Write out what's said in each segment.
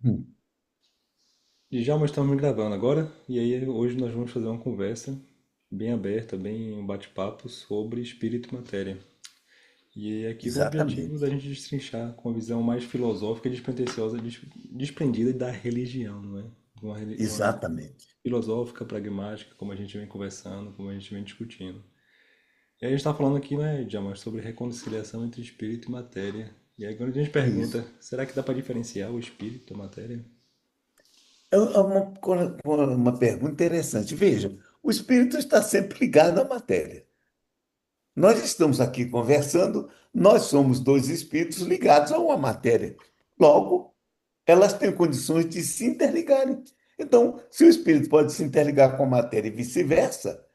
Hum. E já estamos gravando agora, e aí hoje nós vamos fazer uma conversa bem aberta, bem um bate-papo sobre espírito e matéria. E aqui com o objetivo da Exatamente. gente destrinchar com a visão mais filosófica e despretensiosa, desprendida da religião, não é? Uma Exatamente. filosófica, pragmática, como a gente vem conversando, como a gente vem discutindo. E aí a gente está falando aqui, né, Djamas, sobre reconciliação entre espírito e matéria. E aí quando a gente É isso. pergunta, será que dá para diferenciar o espírito da matéria? É uma pergunta interessante. Veja, o espírito está sempre ligado à matéria. Nós estamos aqui conversando, nós somos dois espíritos ligados a uma matéria. Logo, elas têm condições de se interligarem. Então, se o espírito pode se interligar com a matéria e vice-versa,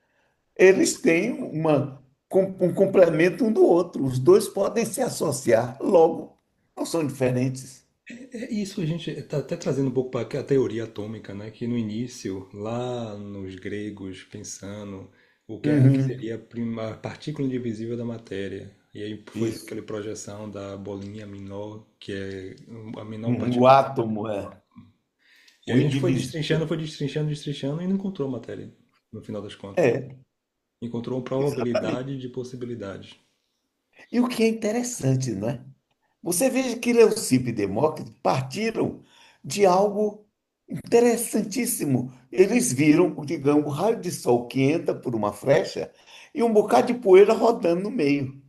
eles têm um complemento um do outro. Os dois podem se associar. Logo, não são diferentes. É isso, a gente está até trazendo um pouco para a teoria atômica, né? Que no início, lá nos gregos, pensando o que Uhum. seria a partícula indivisível da matéria. E aí foi Isso. aquela projeção da bolinha menor, que é a menor O partícula. átomo é E aí o a gente indivisível. foi destrinchando, destrinchando e não encontrou matéria, no final das contas. É, Encontrou uma exatamente. probabilidade de possibilidades. E o que é interessante, não é? Você veja que Leucipo e Demócrito partiram de algo interessantíssimo. Eles viram, digamos, o raio de sol que entra por uma flecha e um bocado de poeira rodando no meio.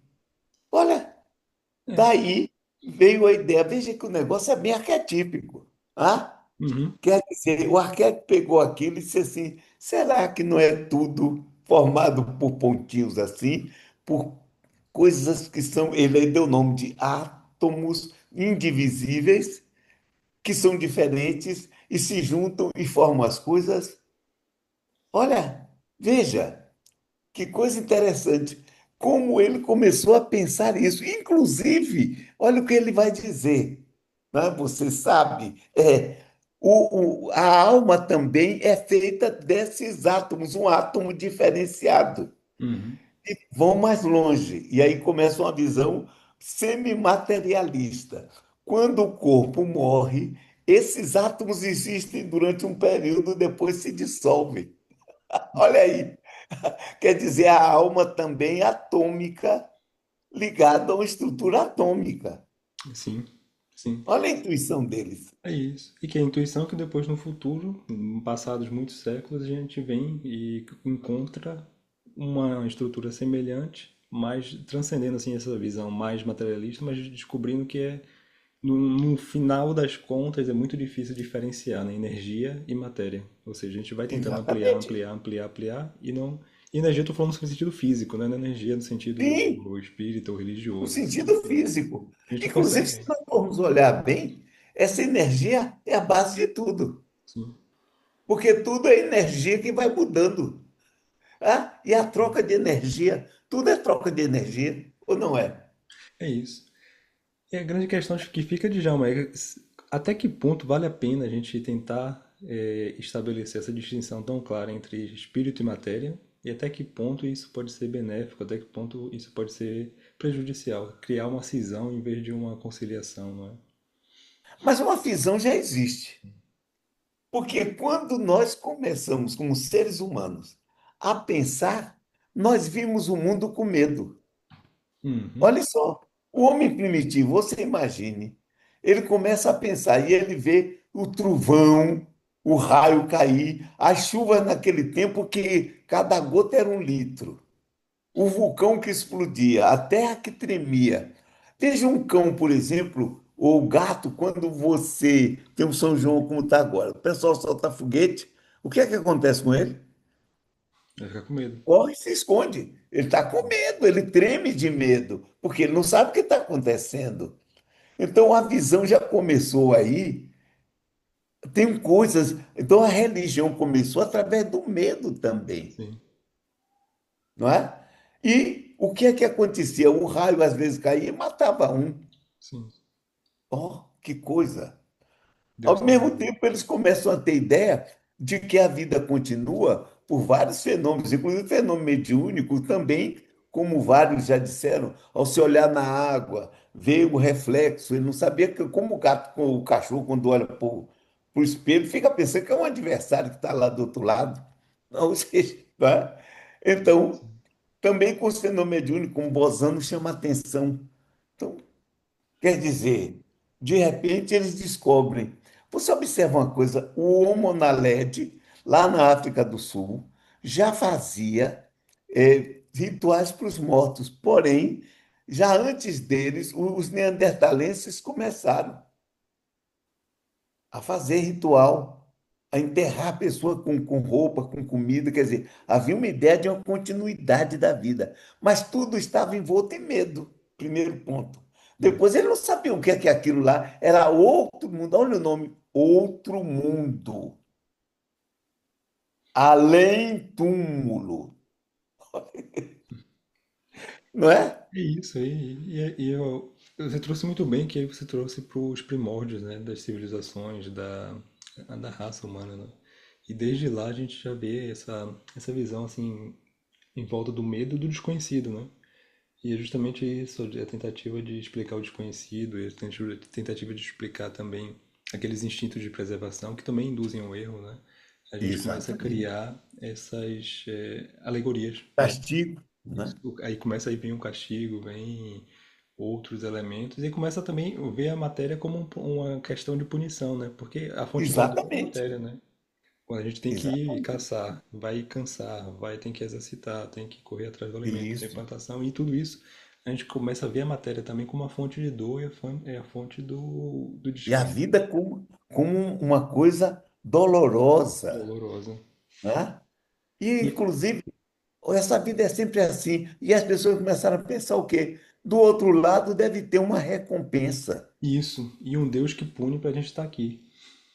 Olha, É. daí veio a ideia. Veja que o negócio é bem arquetípico. Ah? Uhum. Quer dizer, o arquétipo pegou aquilo e disse assim: será que não é tudo formado por pontinhos assim, por coisas que são. Ele aí deu o nome de átomos indivisíveis, que são diferentes e se juntam e formam as coisas? Olha, veja. Que coisa interessante. Como ele começou a pensar isso. Inclusive, olha o que ele vai dizer. Né? Você sabe, a alma também é feita desses átomos, um átomo diferenciado. Uhum. Vão mais longe, e aí começa uma visão semimaterialista. Quando o corpo morre, esses átomos existem durante um período, depois se dissolvem. Olha aí. Quer dizer, a alma também é atômica, ligada a uma estrutura atômica. Sim, sim. Olha a intuição deles. É isso. E que a intuição que depois no futuro, em passados muitos séculos, a gente vem e encontra uma estrutura semelhante, mas transcendendo assim essa visão mais materialista, mas descobrindo que no final das contas é muito difícil diferenciar, né, energia e matéria. Ou seja, a gente vai tentando ampliar, Exatamente. ampliar, ampliar, ampliar e não. E energia eu tô falando no sentido físico, né? Não é energia no Sim, sentido espírita ou no religioso. sentido físico. A gente não Inclusive, se consegue. nós formos olhar bem, essa energia é a base de tudo. Sim. Porque tudo é energia que vai mudando. Ah, e a troca de energia, tudo é troca de energia, ou não é? É isso. E a grande questão que fica, Djalma, é até que ponto vale a pena a gente tentar estabelecer essa distinção tão clara entre espírito e matéria, e até que ponto isso pode ser benéfico, até que ponto isso pode ser prejudicial, criar uma cisão em vez de uma conciliação, não é? Mas uma visão já existe. Porque quando nós começamos, como seres humanos, a pensar, nós vimos o mundo com medo. Uhum. Olha só, o homem primitivo, você imagine, ele começa a pensar e ele vê o trovão, o raio cair, as chuvas naquele tempo que cada gota era 1 litro, o vulcão que explodia, a terra que tremia. Veja um cão, por exemplo, ou gato, quando você tem um São João como está agora, o pessoal solta foguete, o que é que acontece com ele? Vai ficar com medo. Corre e se esconde. Ele está com medo, ele treme de medo, porque ele não sabe o que está acontecendo. Então a visão já começou aí, tem coisas. Então a religião começou através do medo também, Sim, não é? E o que é que acontecia? O raio às vezes caía e matava um. sim. Oh, que coisa! Deus Ao mesmo tem. tempo, eles começam a ter ideia de que a vida continua por vários fenômenos, inclusive o fenômeno mediúnico também como vários já disseram, ao se olhar na água, ver o reflexo, ele não sabia que, como o gato, o cachorro, quando olha para o espelho, fica pensando que é um adversário que está lá do outro lado. Não, ou seja, tá? Então, também com os fenômenos mediúnicos, como Bosano chama atenção. Então, quer dizer, de repente eles descobrem. Você observa uma coisa: o Homo naledi, lá na África do Sul, já fazia rituais para os mortos. Porém, já antes deles, os neandertalenses começaram a fazer ritual, a enterrar a pessoa com roupa, com comida. Quer dizer, havia uma ideia de uma continuidade da vida, mas tudo estava envolto em medo, primeiro ponto. Depois ele não sabia o que é aquilo lá, era outro mundo. Olha o nome, outro mundo, além túmulo, não é? É isso aí. Você trouxe muito bem que aí você trouxe para os primórdios, né, das civilizações, da raça humana, né? E desde lá a gente já vê essa visão assim em volta do medo do desconhecido, né? E é justamente isso, a tentativa de explicar o desconhecido, e a tentativa de explicar também aqueles instintos de preservação que também induzem ao erro, né? A gente começa a Exatamente. criar essas alegorias, né? Castigo, Isso. né? Aí começa aí vem um castigo, vem outros elementos, e começa também a ver a matéria como uma questão de punição, né? Porque a fonte da dor é a Exatamente. matéria, né? Quando a gente tem que ir Exatamente. caçar, vai cansar, vai ter que exercitar, tem que correr atrás do alimento, tem Isso. plantação, e tudo isso a gente começa a ver a matéria também como uma fonte de dor e é a fonte do E a descanso vida como uma coisa dolorosa, dolorosa. né? E, E inclusive, essa vida é sempre assim. E as pessoas começaram a pensar o quê? Do outro lado deve ter uma recompensa. isso, e um Deus que pune para a gente estar aqui.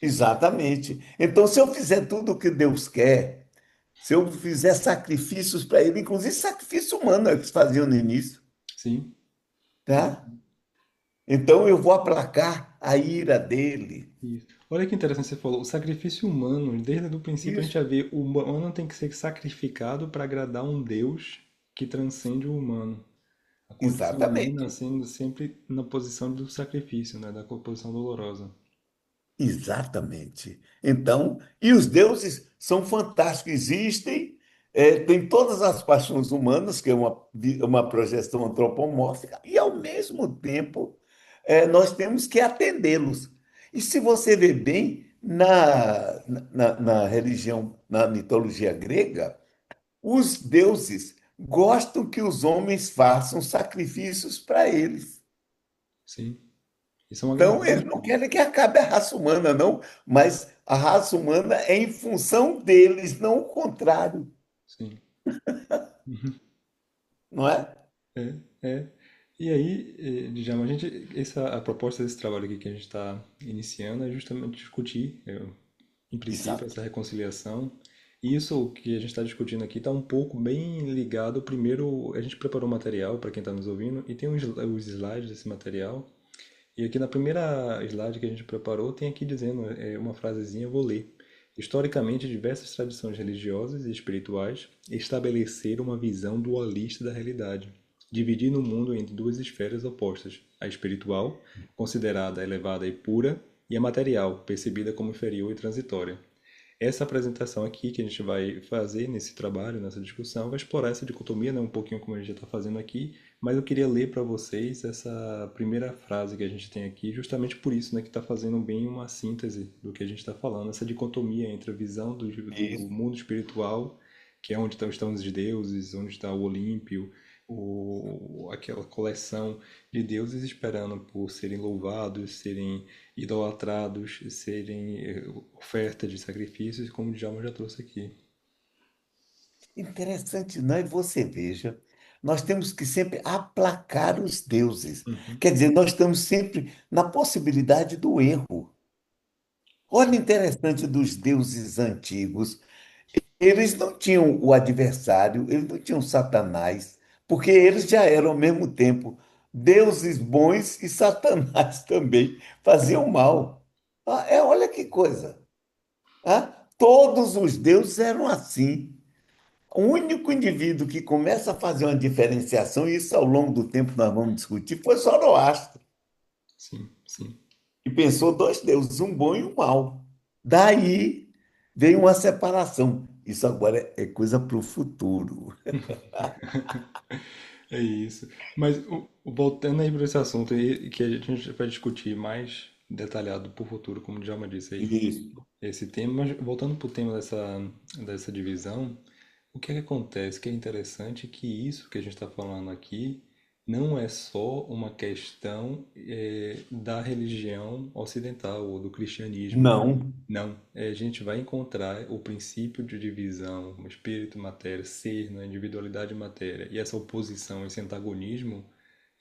Exatamente. Então, se eu fizer tudo o que Deus quer, se eu fizer sacrifícios para Ele, inclusive sacrifício humano, é o que se faziam no início, Sim, tá? Então, eu vou aplacar a ira dele. isso. Olha que interessante você falou, o sacrifício humano, desde o princípio a gente Isso, já vê o humano tem que ser sacrificado para agradar um Deus que transcende o humano. A condição humana exatamente. sendo sempre na posição do sacrifício, né, da posição dolorosa. Exatamente. Então, e os deuses são fantásticos, existem, tem todas as paixões humanas, que é uma projeção antropomórfica, e ao mesmo tempo nós temos que atendê-los. E se você vê bem, na religião, na mitologia grega, os deuses gostam que os homens façam sacrifícios para eles. Sim. E são Então, eles agradados não por isso. querem que acabe a raça humana, não, mas a raça humana é em função deles, não o contrário, Sim. não é? É, é. E aí, Djalma, a proposta desse trabalho aqui que a gente está iniciando é justamente discutir, em princípio, Exato. essa reconciliação. E isso que a gente está discutindo aqui está um pouco bem ligado. Primeiro, a gente preparou o material para quem está nos ouvindo e tem os slides desse material. E aqui na primeira slide que a gente preparou, tem aqui dizendo uma frasezinha, eu vou ler. Historicamente, diversas tradições religiosas e espirituais estabeleceram uma visão dualista da realidade, dividindo o mundo entre duas esferas opostas: a espiritual, considerada elevada e pura, e a material, percebida como inferior e transitória. Essa apresentação aqui que a gente vai fazer nesse trabalho, nessa discussão, vai explorar essa dicotomia, né, um pouquinho como a gente já está fazendo aqui, mas eu queria ler para vocês essa primeira frase que a gente tem aqui, justamente por isso, né, que está fazendo bem uma síntese do que a gente está falando, essa dicotomia entre a visão do Isso. mundo espiritual, que é onde estão os deuses, onde está o Olímpio, aquela coleção de deuses esperando por serem louvados, serem idolatrados, serem oferta de sacrifícios, como o Djalma já trouxe aqui. Interessante, não? E você veja, nós temos que sempre aplacar os deuses. Uhum. Quer dizer, nós estamos sempre na possibilidade do erro. Olha, interessante dos deuses antigos. Eles não tinham o adversário, eles não tinham Satanás, porque eles já eram ao mesmo tempo deuses bons e Satanás também faziam mal. Olha que coisa. Ah, todos os deuses eram assim. O único indivíduo que começa a fazer uma diferenciação, e isso ao longo do tempo nós vamos discutir, foi Zoroastro, Sim, sim. que pensou dois deuses, um bom e um mau. Daí veio uma separação. Isso agora é coisa para o futuro. É isso. Mas voltando aí para esse assunto aí, que a gente vai discutir mais detalhado por futuro, como o Djalma disse aí, Isso. esse tema, mas voltando para o tema dessa divisão, o que é que acontece? Que é interessante que isso que a gente está falando aqui não é só uma questão da religião ocidental ou do cristianismo. Não. Não, a gente vai encontrar o princípio de divisão, espírito, matéria, ser, né, individualidade e matéria, e essa oposição, esse antagonismo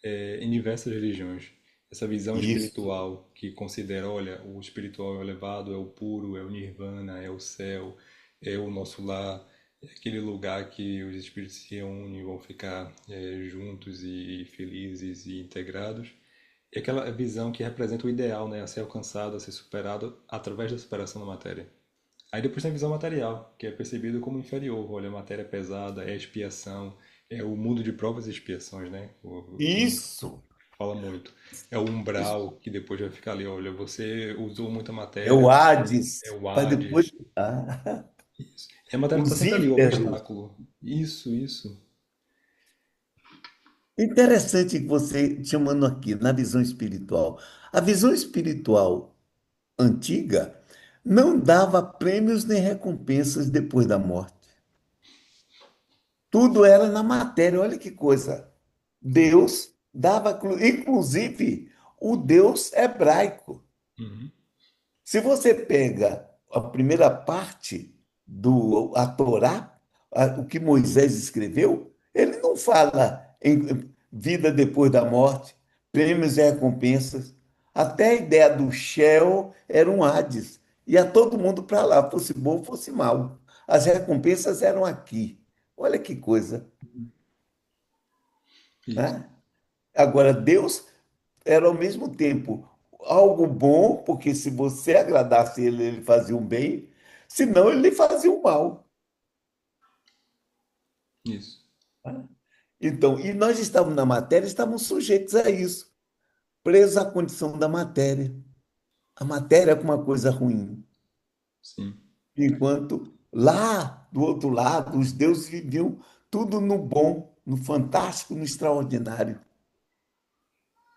em diversas religiões. Essa visão Isso. espiritual que considera, olha, o espiritual é o elevado, é o puro, é o nirvana, é o céu, é o nosso lar, é aquele lugar que os espíritos se reúnem e vão ficar juntos e felizes e integrados. E aquela visão que representa o ideal, né, a ser alcançado, a ser superado através da superação da matéria. Aí depois tem a visão material, que é percebido como inferior. Olha, a matéria é pesada, é expiação, é o mundo de provas e expiações, né? Que Isso. fala muito. É o umbral, que depois vai ficar ali, olha, você usou muita É matéria, o Hades, é o para depois. Hades. Ah, Isso. E a matéria está os sempre ali, o ímpetos. obstáculo. Isso. Interessante que você chamando aqui na visão espiritual. A visão espiritual antiga não dava prêmios nem recompensas depois da morte. Tudo era na matéria. Olha que coisa. Deus dava, inclusive, o Deus hebraico. Uhum. Se você pega a primeira parte do a Torá, o que Moisés escreveu, ele não fala em vida depois da morte, prêmios e recompensas. Até a ideia do Sheol era um Hades. Ia todo mundo para lá, fosse bom, fosse mal. As recompensas eram aqui. Olha que coisa, Isso. né? Agora, Deus era ao mesmo tempo algo bom, porque se você agradasse ele, ele fazia um bem, senão ele lhe fazia um mal. Isso. Né? Então, e nós estávamos na matéria, estávamos sujeitos a isso, presos à condição da matéria. A matéria é uma coisa ruim, Sim. enquanto lá, do outro lado, os deuses viviam tudo no bom, no fantástico, no extraordinário.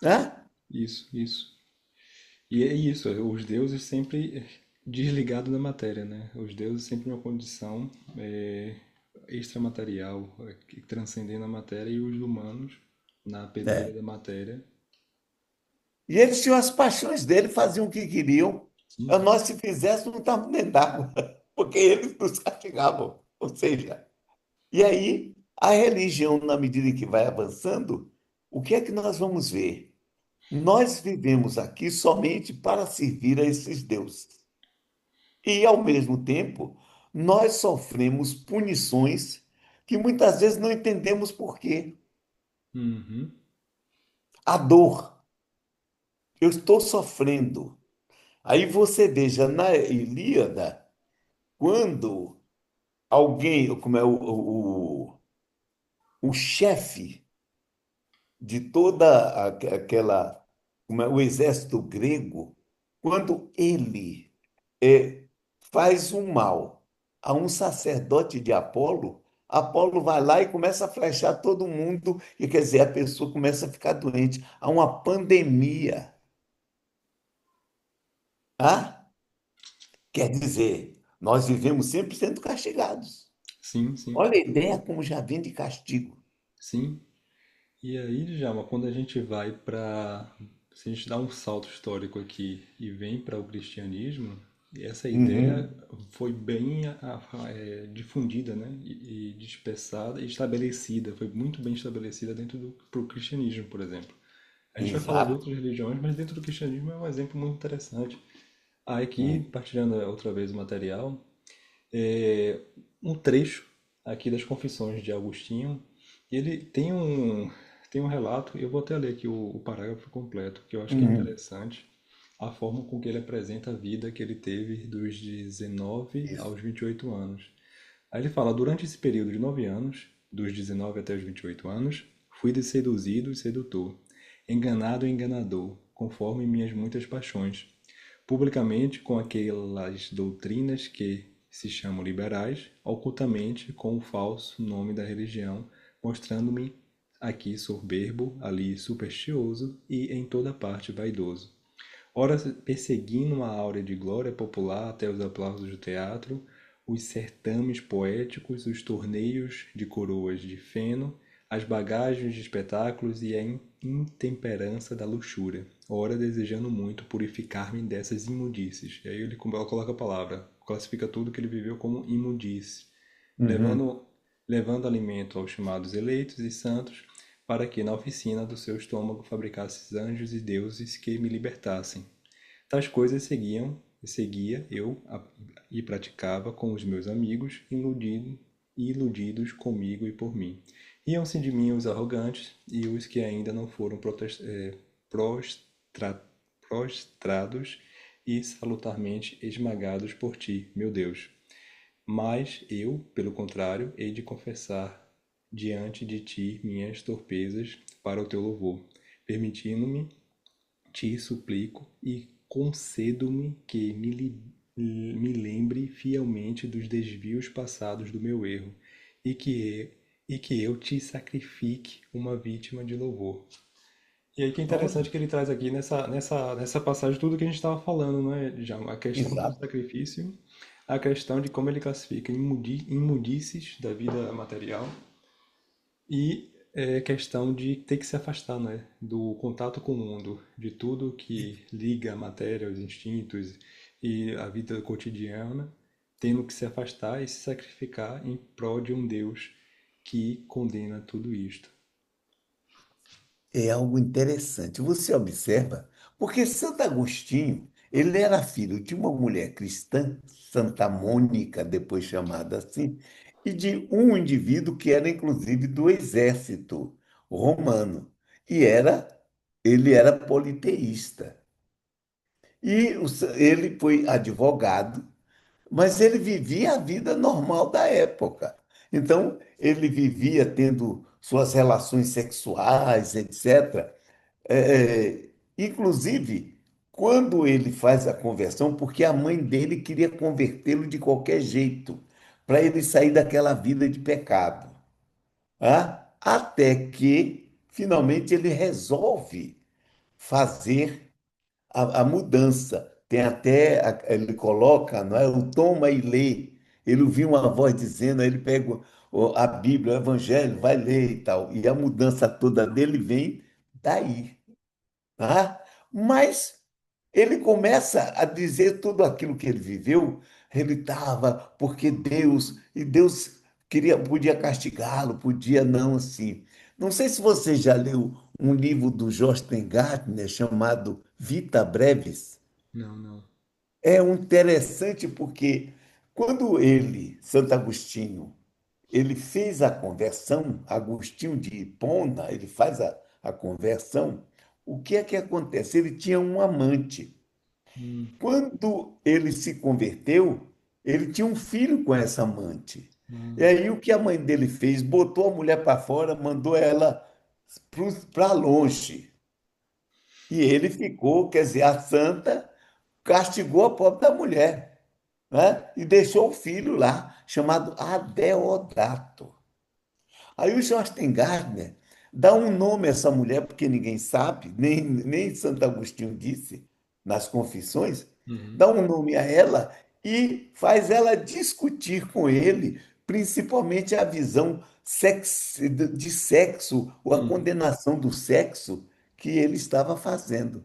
Né? Isso. E é isso, os deuses sempre desligados da matéria, né? Os deuses sempre em uma condição extramaterial, transcendendo a matéria, e os humanos na peneira É. da matéria. E eles tinham as paixões dele, faziam o que queriam. Sim, Nós, se fizéssemos, não estávamos dentro d'água, porque eles nos castigavam. Ou seja, e aí a religião, na medida em que vai avançando, o que é que nós vamos ver? Nós vivemos aqui somente para servir a esses deuses. E, ao mesmo tempo, nós sofremos punições que muitas vezes não entendemos por quê. uhum, A dor. Eu estou sofrendo. Aí você veja na Ilíada, quando alguém, como é o chefe de toda aquela, como é, o exército grego, quando ele é, faz um mal a um sacerdote de Apolo, Apolo vai lá e começa a flechar todo mundo, e quer dizer, a pessoa começa a ficar doente. Há uma pandemia. Ah? Quer dizer, nós vivemos sempre sendo castigados. sim, Olha a ideia como já vem de castigo. sim. E aí, Djalma, quando a gente vai para. Se a gente dá um salto histórico aqui e vem para o cristianismo, essa ideia Uhum. foi bem difundida, né? E dispersada e estabelecida, foi muito bem estabelecida dentro do pro cristianismo, por exemplo. A gente vai falar de Exato. outras religiões, mas dentro do cristianismo é um exemplo muito interessante. Ah, aqui, Hum. partilhando outra vez o material, é um trecho aqui das Confissões de Agostinho. Ele tem um relato, eu vou até ler aqui o parágrafo completo, que eu acho que é Uhum. interessante, a forma com que ele apresenta a vida que ele teve dos 19 Isso. aos 28 anos. Aí ele fala: durante esse período de 9 anos, dos 19 até os 28 anos, fui de seduzido e sedutor, enganado e enganador, conforme minhas muitas paixões, publicamente com aquelas doutrinas que se chamam liberais, ocultamente com o falso nome da religião, mostrando-me aqui soberbo, ali superstioso e em toda parte vaidoso. Ora perseguindo uma áurea de glória popular até os aplausos do teatro, os certames poéticos, os torneios de coroas de feno, as bagagens de espetáculos e a intemperança da luxúria, ora desejando muito purificar-me dessas imundícies. E aí ele coloca a palavra, classifica tudo que ele viveu como imundície, Uhum. levando, levando alimento aos chamados eleitos e santos, para que na oficina do seu estômago fabricasse anjos e deuses que me libertassem. Tais coisas seguia eu e praticava com os meus amigos, iludidos comigo e por mim. Riam-se de mim os arrogantes e os que ainda não foram prostra- prostrados e salutarmente esmagados por ti, meu Deus. Mas eu, pelo contrário, hei de confessar diante de ti minhas torpezas para o teu louvor, permitindo-me, te suplico e concedo-me que me lembre fielmente dos desvios passados do meu erro e que eu te sacrifique uma vítima de louvor. E aí que é interessante Olha, que ele traz aqui nessa passagem tudo que a gente estava falando, né? Já a questão do exato. sacrifício, a questão de como ele classifica imundícies da vida material e questão de ter que se afastar, né? Do contato com o mundo, de tudo que liga a matéria, os instintos e a vida cotidiana, tendo que se afastar e se sacrificar em prol de um Deus que condena tudo isto. É algo interessante. Você observa, porque Santo Agostinho, ele era filho de uma mulher cristã, Santa Mônica, depois chamada assim, e de um indivíduo que era inclusive do exército romano. E ele era politeísta. Ele foi advogado, mas ele vivia a vida normal da época. Então, ele vivia tendo suas relações sexuais, etc. Inclusive, quando ele faz a conversão, porque a mãe dele queria convertê-lo de qualquer jeito, para ele sair daquela vida de pecado. Até que, finalmente, ele resolve fazer a mudança. Tem até, ele coloca, não é, o toma e lê. Ele ouviu uma voz dizendo, aí ele pega a Bíblia, o Evangelho, vai ler e tal. E a mudança toda dele vem daí. Tá? Mas ele começa a dizer tudo aquilo que ele viveu, ele estava, porque Deus, e Deus podia castigá-lo, podia não assim. Não sei se você já leu um livro do Josten Gardner chamado Vita Brevis. Não, não. É um interessante porque quando ele, Santo Agostinho, ele fez a conversão, Agostinho de Hipona, ele faz a conversão, o que é que acontece? Ele tinha um amante. Hum, Quando ele se converteu, ele tinha um filho com essa amante. E hum, aí o que a mãe dele fez? Botou a mulher para fora, mandou ela para longe. E ele ficou, quer dizer, a santa castigou a pobre da mulher, né? E deixou o filho lá, chamado Adeodato. Aí o Josten Gardner dá um nome a essa mulher, porque ninguém sabe, nem Santo Agostinho disse nas Confissões, uhum, dá um nome a ela e faz ela discutir com ele, principalmente a visão de sexo, ou a uhum. condenação do sexo que ele estava fazendo.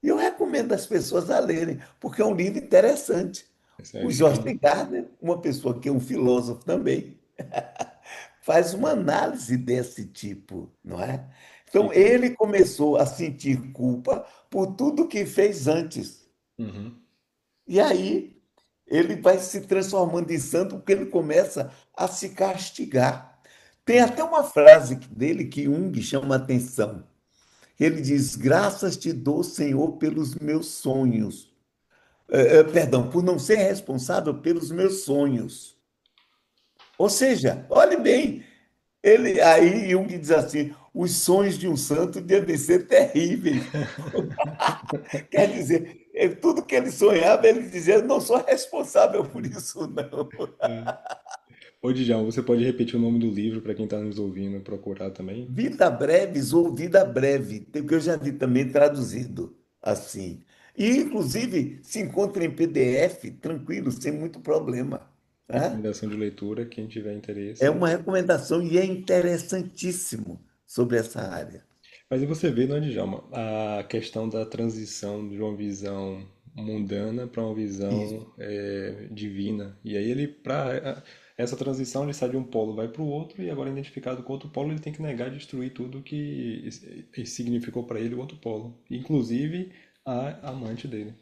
E eu recomendo as pessoas a lerem, porque é um livro interessante. Essa é a O dica Josten aí. Gardner, uma pessoa que é um filósofo também, faz uma análise desse tipo, não é? Então, Fica. ele começou a sentir culpa por tudo que fez antes. Uhum, E aí, ele vai se transformando em santo porque ele começa a se castigar. Tem uhum, até uma frase dele que Jung chama a atenção. Ele diz: Graças te dou, Senhor, pelos meus sonhos. Perdão, por não ser responsável pelos meus sonhos. Ou seja, olhe bem, ele aí Jung diz assim: os sonhos de um santo devem ser terríveis. Quer dizer, tudo que ele sonhava, ele dizia: eu não sou responsável por isso, não. Ô, Djalma, você pode repetir o nome do livro para quem está nos ouvindo procurar também? Vida Breves ou Vida Breve, que eu já vi também traduzido assim. E, inclusive, se encontra em PDF, tranquilo, sem muito problema. Né? Recomendação de leitura, quem tiver É interesse. uma recomendação e é interessantíssimo sobre essa área. Mas e você vê, não é, Djalma, a questão da transição de uma visão mundana para uma Isso. visão divina. E aí ele, para essa transição, ele sai de um polo, vai para o outro, e agora identificado com outro polo, ele tem que negar e destruir tudo que significou para ele o outro polo. Inclusive a amante dele.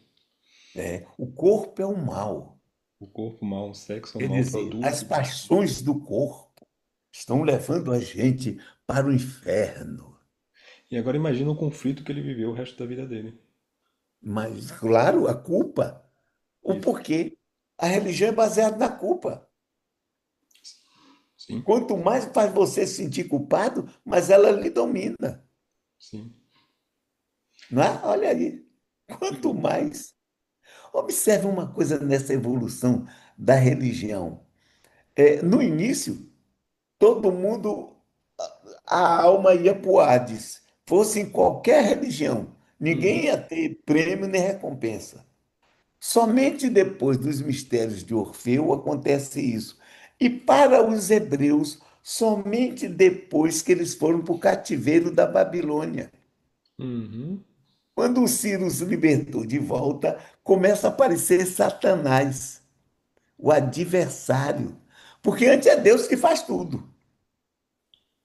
O corpo é o mal. O corpo mal, o sexo é um Quer mau dizer, as produto. paixões do corpo estão levando a gente para o inferno. E agora imagina o conflito que ele viveu o resto da vida dele. Mas, claro, a culpa. O Isso. porquê? A religião é baseada na culpa. Sim, Quanto mais faz você se sentir culpado, mais ela lhe domina. sim. Não é? Olha aí. Quanto mais. Observe uma coisa nessa evolução da religião. No início, todo mundo, a alma ia para o Hades, fosse em qualquer religião. Ninguém Uhum. ia ter prêmio nem recompensa. Somente depois dos mistérios de Orfeu acontece isso. E para os hebreus, somente depois que eles foram para o cativeiro da Babilônia. Uhum. Quando o Ciro os libertou de volta, começa a aparecer Satanás, o adversário. Porque antes é Deus que faz tudo.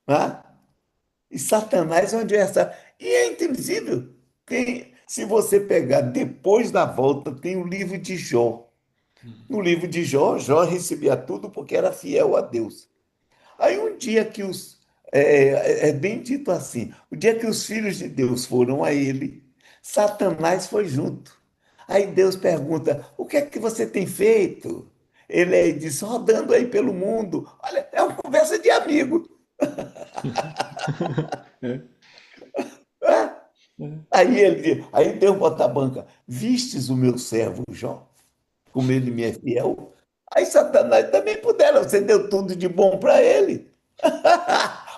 Né? E Satanás é um adversário. E é invisível. Se você pegar depois da volta, tem o livro de Jó. No livro de Jó, Jó recebia tudo porque era fiel a Deus. Aí um dia que é bem dito assim, o dia que os filhos de Deus foram a ele, Satanás foi junto. Aí Deus pergunta: o que é que você tem feito? Ele aí diz: rodando aí pelo mundo. Olha, é uma conversa de amigo. É, Né? é. Aí Deus bota a banca: vistes o meu servo Jó, como ele me é fiel? Aí Satanás também pudera, você deu tudo de bom para ele.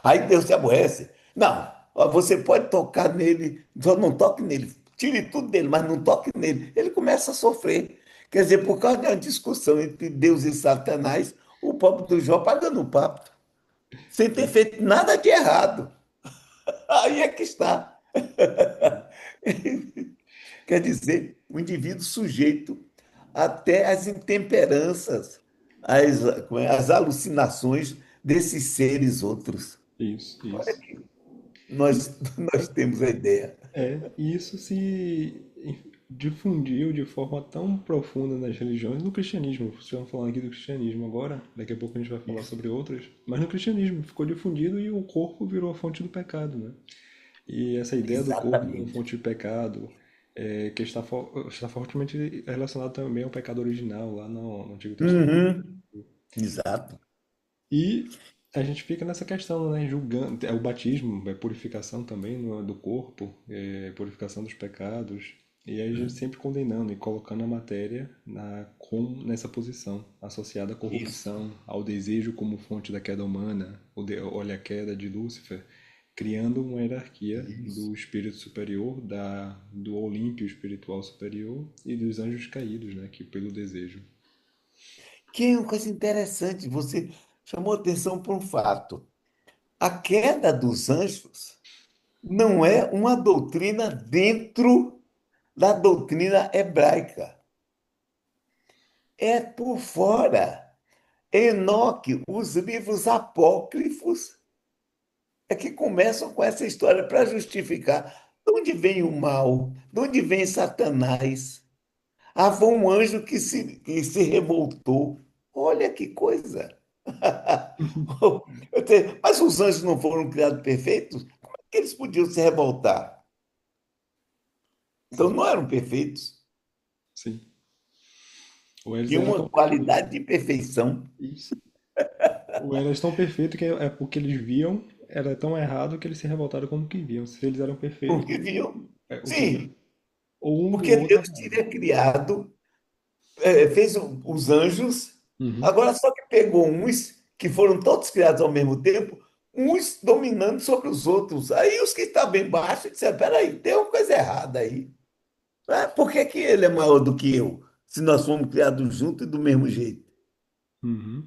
Aí Deus se aborrece. Não, ó, você pode tocar nele, só não toque nele. Tire tudo dele, mas não toque nele. Ele começa a sofrer. Quer dizer, por causa de uma discussão entre Deus e Satanás, o pobre do Jó pagando o papo, sem ter feito nada de errado. Aí é que está. Quer dizer, o indivíduo sujeito até às intemperanças, às alucinações desses seres outros. Isso, isso. Nós temos a ideia. E isso se difundiu de forma tão profunda nas religiões, no cristianismo. Estamos falando aqui do cristianismo agora, daqui a pouco a gente vai falar sobre outras, mas no cristianismo ficou difundido e o corpo virou a fonte do pecado, né? E essa ideia do corpo como Exatamente. fonte de pecado, que está fortemente relacionado também ao pecado original lá no Antigo Testamento. Uhum, exato. E a gente fica nessa questão, né? Julgando. É o batismo, é purificação também do corpo, purificação dos pecados. E aí a gente sempre condenando e colocando a matéria nessa posição, associada à Isso. corrupção, ao desejo como fonte da queda humana, olha a queda de Lúcifer, criando uma hierarquia Isso. do espírito superior, do Olímpio espiritual superior e dos anjos caídos, né? Que pelo desejo. Que é uma coisa interessante, você chamou atenção para um fato. A queda dos anjos não é uma doutrina dentro da doutrina hebraica. É por fora. Enoque, os livros apócrifos é que começam com essa história para justificar de onde vem o mal, de onde vem Satanás. Ah, foi um anjo que se revoltou. Olha que coisa. Mas os anjos não foram criados perfeitos? Como é que eles podiam se revoltar? Então Sim, não eram perfeitos. sim. Ou eles Tinham eram uma totalmente. qualidade de perfeição. Isso. Ou eras tão perfeito que o que eles viam era tão errado que eles se revoltaram com o que viam. Se eles eram perfeitos, Porque viu? o que Sim, ou um do porque outro Deus era errado. teria criado, fez os anjos, Uhum, agora só que pegou uns que foram todos criados ao mesmo tempo, uns dominando sobre os outros. Aí os que estavam embaixo disseram: peraí, tem uma coisa errada aí. Por que que ele é maior do que eu, se nós fomos criados juntos e do mesmo jeito? uhum.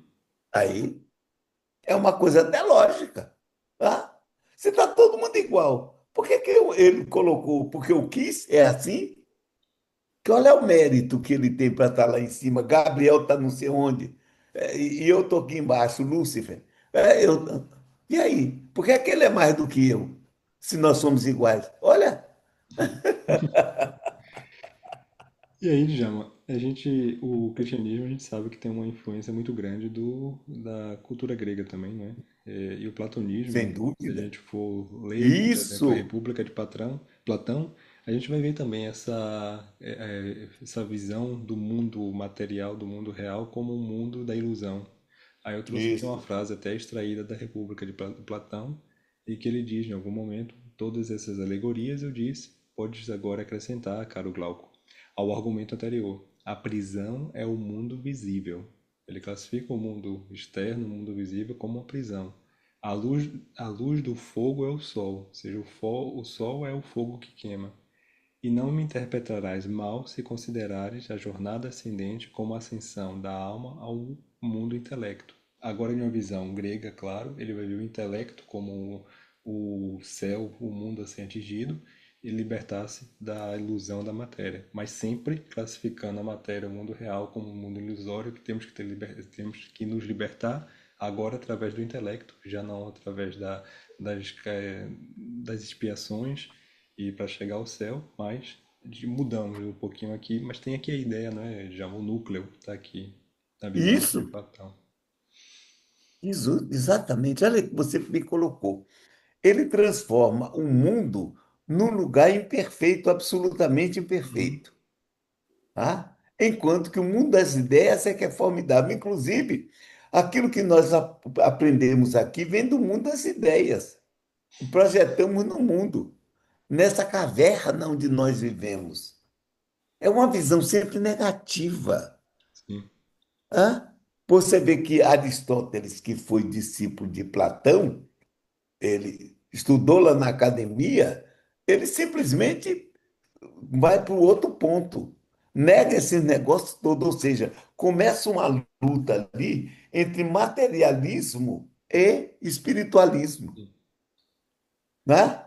Aí é uma coisa até lógica. Tá? Se está todo mundo igual, por que que ele colocou? Porque eu quis, é assim? Que olha o mérito que ele tem para estar lá em cima. Gabriel está não sei onde, e eu estou aqui embaixo, Lúcifer. E aí? Por que que ele é mais do que eu, se nós somos iguais? Olha, E aí, Djalma, o cristianismo, a gente sabe que tem uma influência muito grande da cultura grega também, né? E o sem platonismo, se a dúvida. gente for ler, por exemplo, a Isso, República de Platão, a gente vai ver também essa visão do mundo material, do mundo real, como um mundo da ilusão. Aí eu trouxe aqui uma isso. frase até extraída da República de Platão, e que ele diz, em algum momento, todas essas alegorias, eu disse, podes agora acrescentar, caro Glauco, ao argumento anterior. A prisão é o mundo visível. Ele classifica o mundo externo, o mundo visível, como uma prisão. A luz do fogo é o sol, ou seja, o sol é o fogo que queima. E não me interpretarás mal se considerares a jornada ascendente como a ascensão da alma ao mundo intelecto. Agora, em uma visão grega, claro, ele vai ver o intelecto como o céu, o mundo a ser atingido, e libertar-se da ilusão da matéria, mas sempre classificando a matéria, o mundo real, como um mundo ilusório que temos que nos libertar agora através do intelecto, já não através das expiações e para chegar ao céu, mas mudamos um pouquinho aqui, mas tem aqui a ideia, né? Já o núcleo está aqui na visão de Isso, Platão. exatamente. Olha que você me colocou. Ele transforma o mundo num lugar imperfeito, absolutamente Uhum. imperfeito. Tá? Enquanto que o mundo das ideias é que é formidável. Inclusive, aquilo que nós aprendemos aqui vem do mundo das ideias. E projetamos no mundo, nessa caverna onde nós vivemos. É uma visão sempre negativa. Sim. Hã? Você vê que Aristóteles, que foi discípulo de Platão, ele estudou lá na academia, ele simplesmente vai para o outro ponto. Nega esse negócio todo, ou seja, começa uma luta ali entre materialismo e espiritualismo, né?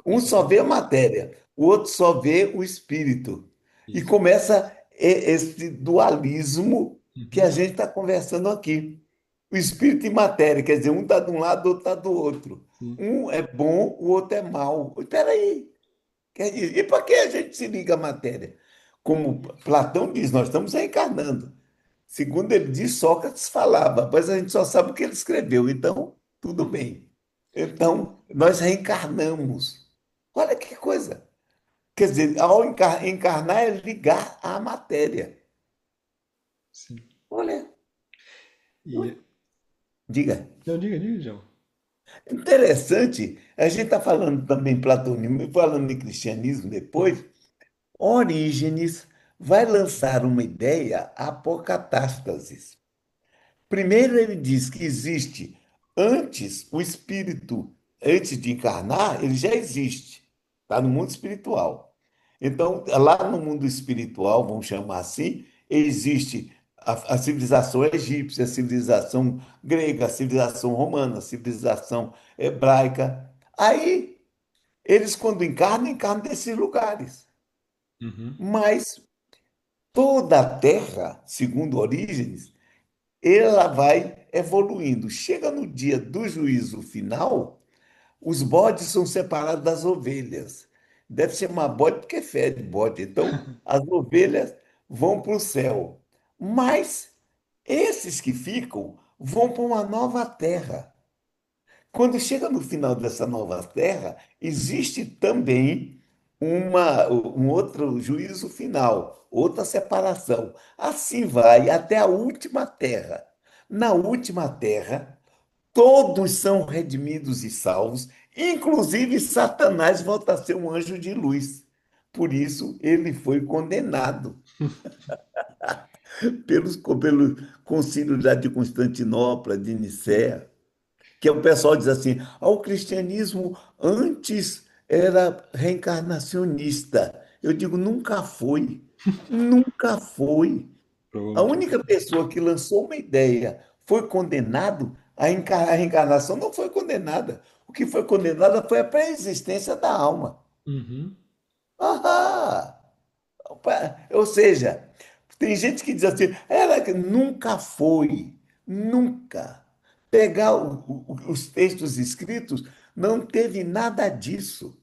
Um só E- vê a matéria, o outro só vê o espírito. E Isso. começa esse dualismo que a Uhum. gente está conversando aqui. O espírito e matéria, quer dizer, um está de um lado, o outro está do outro. Sim. Um é bom, o outro é mau. Espera aí. Quer dizer, e para que a gente se liga à matéria? Como Platão diz, nós estamos reencarnando. Segundo ele diz, Sócrates falava, mas a gente só sabe o que ele escreveu, então tudo bem. Então, nós reencarnamos. Olha que coisa. Quer dizer, ao encarnar é ligar à matéria. Sim. Olha, E diga. não, diga, João. Interessante, a gente está falando também platonismo, falando de cristianismo depois. Orígenes vai lançar uma ideia apocatástasis. Primeiro, ele diz que existe antes o espírito, antes de encarnar, ele já existe, está no mundo espiritual. Então, lá no mundo espiritual, vamos chamar assim, existe a civilização egípcia, a civilização grega, a civilização romana, a civilização hebraica. Aí, eles, quando encarnam, encarnam desses lugares. Uhum. Mas toda a Terra, segundo Orígenes, ela vai evoluindo. Chega no dia do juízo final, os bodes são separados das ovelhas. Deve chamar bode porque fede bode. Então, as ovelhas vão para o céu. Mas esses que ficam vão para uma nova terra. Quando chega no final dessa nova terra, existe também um outro juízo final, outra separação. Assim vai até a última terra. Na última terra, todos são redimidos e salvos, inclusive Satanás volta a ser um anjo de luz. Por isso, ele foi condenado pelo concílio lá de Constantinopla, de Sim. Nicéia, que o pessoal diz assim: o cristianismo antes era reencarnacionista. Eu digo, nunca foi. Nunca foi. A Provavelmente. única pessoa que lançou uma ideia foi condenado, a reencarnação não foi condenada. O que foi condenada foi a pré-existência da alma. Uhum. Ah! Ou seja, tem gente que diz assim, ela que nunca foi, nunca. Pegar os textos escritos, não teve nada disso.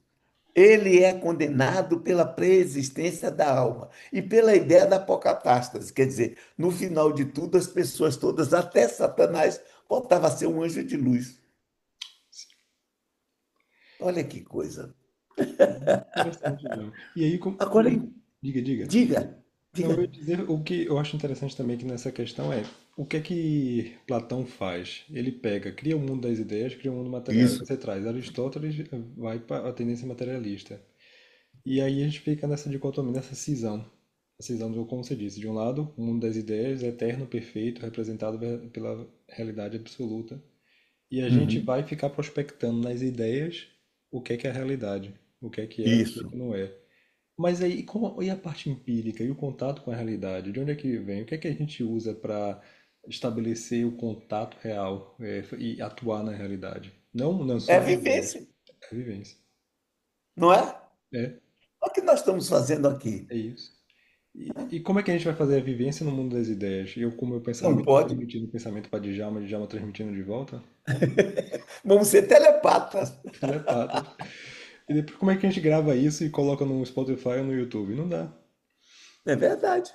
Ele é condenado pela preexistência da alma e pela ideia da apocatástase. Quer dizer, no final de tudo, as pessoas todas, até Satanás, voltava a ser um anjo de luz. Olha que coisa. Interessante, João. E aí, Agora, diga, diga. diga, Não, eu ia diga. dizer, o que eu acho interessante também que nessa questão é o que é que Platão faz? Ele pega, cria o mundo das ideias, cria o mundo material. Aí Isso. você traz Aristóteles, vai para a tendência materialista. E aí a gente fica nessa dicotomia, nessa cisão. A cisão, como você disse, de um lado, o mundo das ideias, eterno, perfeito, representado pela realidade absoluta. E a gente Uhum. vai ficar prospectando nas ideias o que é a realidade, o que é, o que é Isso. que não é. Mas aí, e a parte empírica e o contato com a realidade? De onde é que vem? O que é que a gente usa para estabelecer o contato real, e atuar na realidade? Não, não É só as ideias, vivência, é a vivência. não é? É, O que nós estamos fazendo aqui? é isso. E como é que a gente vai fazer a vivência no mundo das ideias? Eu com o meu Não pensamento, pode. transmitindo o pensamento para Djalma, Djalma transmitindo de volta? Vamos ser telepatas. Telepatas. E depois, como é que a gente grava isso e coloca no Spotify ou no YouTube? Não dá. É verdade.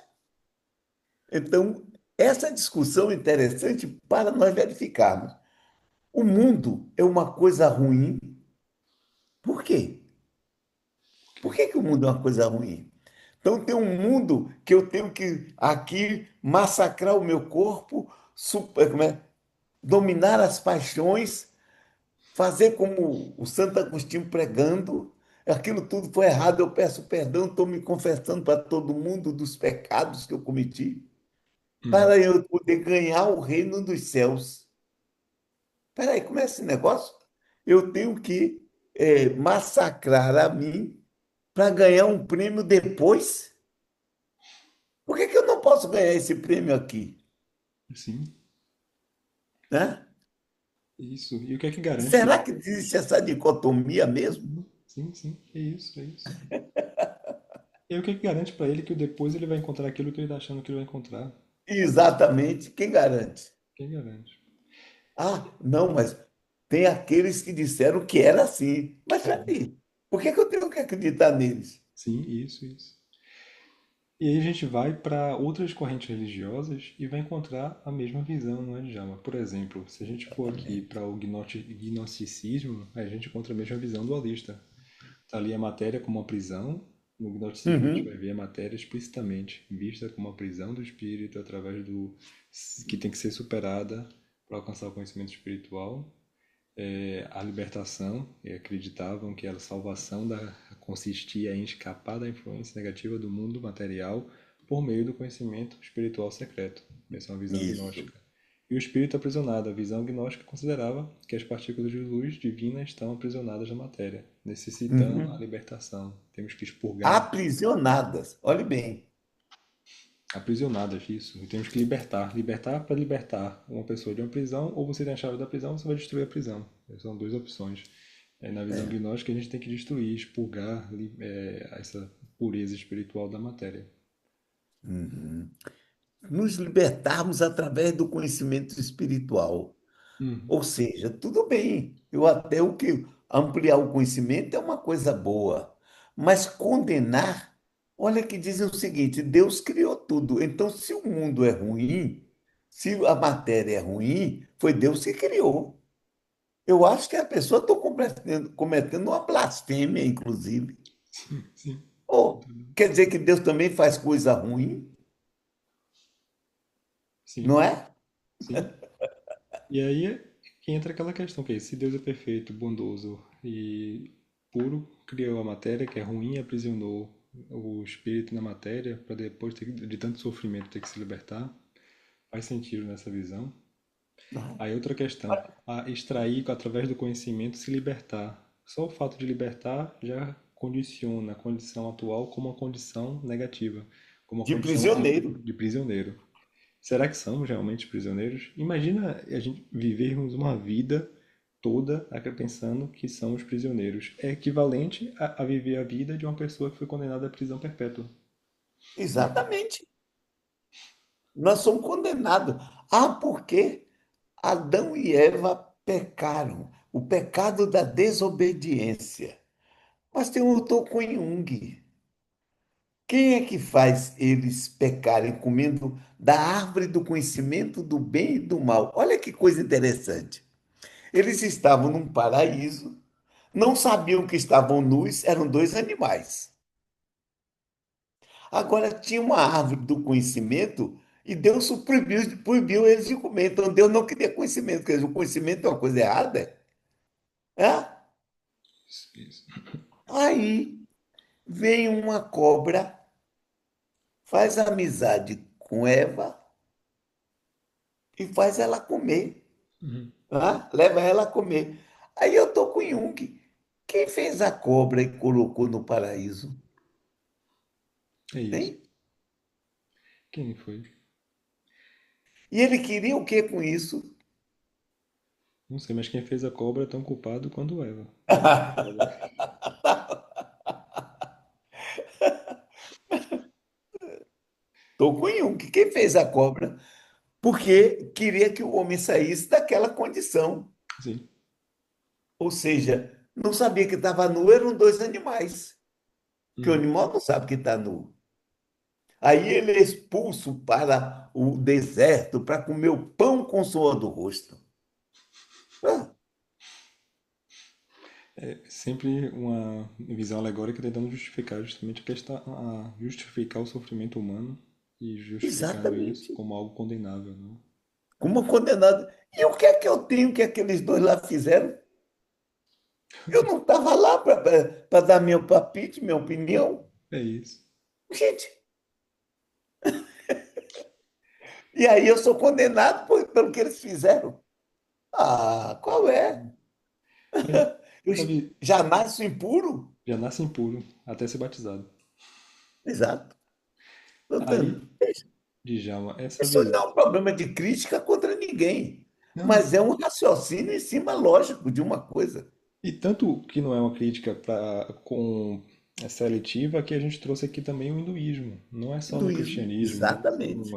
Então, essa discussão é interessante para nós verificarmos. O mundo é uma coisa ruim. Por quê? Por que que o mundo é uma coisa ruim? Então, tem um mundo que eu tenho que aqui massacrar o meu corpo, dominar as paixões, fazer como o Santo Agostinho pregando. Aquilo tudo foi errado, eu peço perdão, estou me confessando para todo mundo dos pecados que eu cometi, Uhum. para eu poder ganhar o reino dos céus. Espera aí, como é esse negócio? Eu tenho que massacrar a mim para ganhar um prêmio depois? Por que que eu não posso ganhar esse prêmio aqui? Sim, Né? isso. E o que é que garante que. Será que existe essa dicotomia mesmo? Sim, sim, é isso, é isso. E aí, o que é que garante para ele que depois ele vai encontrar aquilo que ele está achando que ele vai encontrar? Exatamente, quem garante? Quem garante? Não, mas tem aqueles que disseram que era assim. Mas Uhum. peraí, por que que eu tenho que acreditar neles? Sim, isso, isso. E aí a gente vai para outras correntes religiosas e vai encontrar a mesma visão, não é, Djalma? Por exemplo, se a gente for aqui para o gnosticismo, a gente encontra a mesma visão dualista. Está ali a matéria como uma prisão. No gnosticismo a gente vai Uhum, ver a matéria explicitamente vista como uma prisão do espírito através do que tem que ser superada para alcançar o conhecimento espiritual. A libertação, e acreditavam que a salvação consistia em escapar da influência negativa do mundo material por meio do conhecimento espiritual secreto. Essa é uma visão isso. gnóstica. E o espírito aprisionado, a visão gnóstica considerava que as partículas de luz divina estão aprisionadas na matéria, necessitando a Uhum. libertação. Temos que expurgar a Aprisionadas. Olhe bem. aprisionadas, isso. E temos que libertar. Libertar para libertar uma pessoa de uma prisão, ou você tem a chave da prisão, você vai destruir a prisão. São duas opções. Na visão gnóstica, a gente tem que destruir, expurgar essa pureza espiritual da matéria. Uhum. Nos libertarmos através do conhecimento espiritual. Uhum. Ou seja, tudo bem, eu até o que ampliar o conhecimento é uma coisa boa, mas condenar, olha que dizem o seguinte: Deus criou tudo. Então, se o mundo é ruim, se a matéria é ruim, foi Deus que criou. Eu acho que a pessoa está cometendo uma blasfêmia, inclusive. Sim, sim. Ou quer dizer que Deus também faz coisa ruim, Sim, não é? sim. E aí é que entra aquela questão que é, se Deus é perfeito, bondoso e puro, criou a matéria que é ruim, aprisionou o espírito na matéria para depois de tanto sofrimento ter que se libertar, faz sentido nessa visão. Não. Aí outra questão, a extrair através do conhecimento se libertar. Só o fato de libertar já condiciona a condição atual como uma condição negativa, como uma De condição prisioneiro. de prisioneiro. Será que somos realmente prisioneiros? Imagina a gente vivermos uma vida toda pensando que somos prisioneiros. É equivalente a viver a vida de uma pessoa que foi condenada à prisão perpétua. Exatamente. Nós somos condenados. Ah, por quê? Adão e Eva pecaram. O pecado da desobediência. Mas tem um autor com Jung. Quem é que faz eles pecarem comendo da árvore do conhecimento do bem e do mal? Olha que coisa interessante. Eles estavam num paraíso, não sabiam que estavam nus, eram dois animais. Agora tinha uma árvore do conhecimento e Deus proibiu eles de comer. Então Deus não queria conhecimento, porque o conhecimento é uma coisa errada. É? Isso. Aí vem uma cobra, faz amizade com Eva e faz ela comer. Uhum. Leva ela a comer. Aí eu estou com Jung. Quem fez a cobra e colocou no paraíso? É isso. Hein? Quem foi? E ele queria o que com isso? Não sei, mas quem fez a cobra é tão culpado quanto Eva. Estou com Jung. Quem fez a cobra? Porque queria que o homem saísse daquela condição. Sim. Ou seja, não sabia que estava nu, eram dois animais. Que o Uhum. animal não sabe que está nu. Aí ele é expulso para o deserto para comer o pão com suor do rosto. Ah, É sempre uma visão alegórica tentando justificar justamente a justificar o sofrimento humano e justificando isso exatamente. como algo condenável, não? Como condenado. E o que é que eu tenho que aqueles dois lá fizeram? Eu não estava lá para dar meu palpite, minha opinião. É isso. Gente, e aí eu sou condenado pelo que eles fizeram. Ah, qual é? Mas, Eu sabe, já nasço impuro? já nasce impuro até ser batizado. Exato. Aí, Portanto, Djalma, essa isso visão. não é um problema de crítica contra ninguém, Não, mas é um raciocínio em cima lógico de uma coisa. e tanto que não é uma crítica com seletiva que a gente trouxe aqui também o hinduísmo. Não é só no Hinduísmo, cristianismo, não é só exatamente.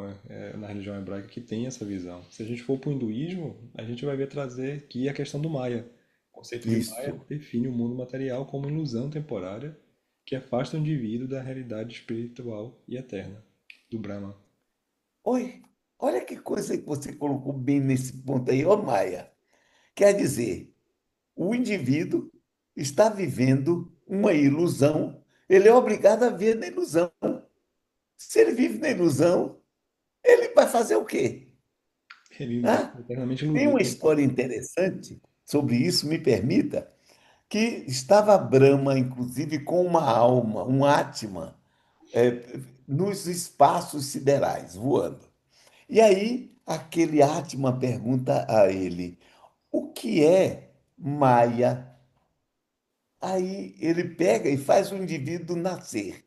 na religião hebraica que tem essa visão. Se a gente for para o hinduísmo, a gente vai ver trazer aqui a questão do Maya. O conceito de Maya Isso. define o mundo material como ilusão temporária que afasta o indivíduo da realidade espiritual e eterna, do Brahma. Oi, olha que coisa que você colocou bem nesse ponto aí, ô Maia. Quer dizer, o indivíduo está vivendo uma ilusão, ele é obrigado a viver na ilusão. Se ele vive na ilusão, ele vai fazer o quê? Ele é Ah, eternamente tem uma iludido. história interessante sobre isso, me permita, que estava Brahma, inclusive, com uma alma, um Atma, é, nos espaços siderais, voando. E aí, aquele Atma pergunta a ele: o que é Maya? Aí ele pega e faz o indivíduo nascer.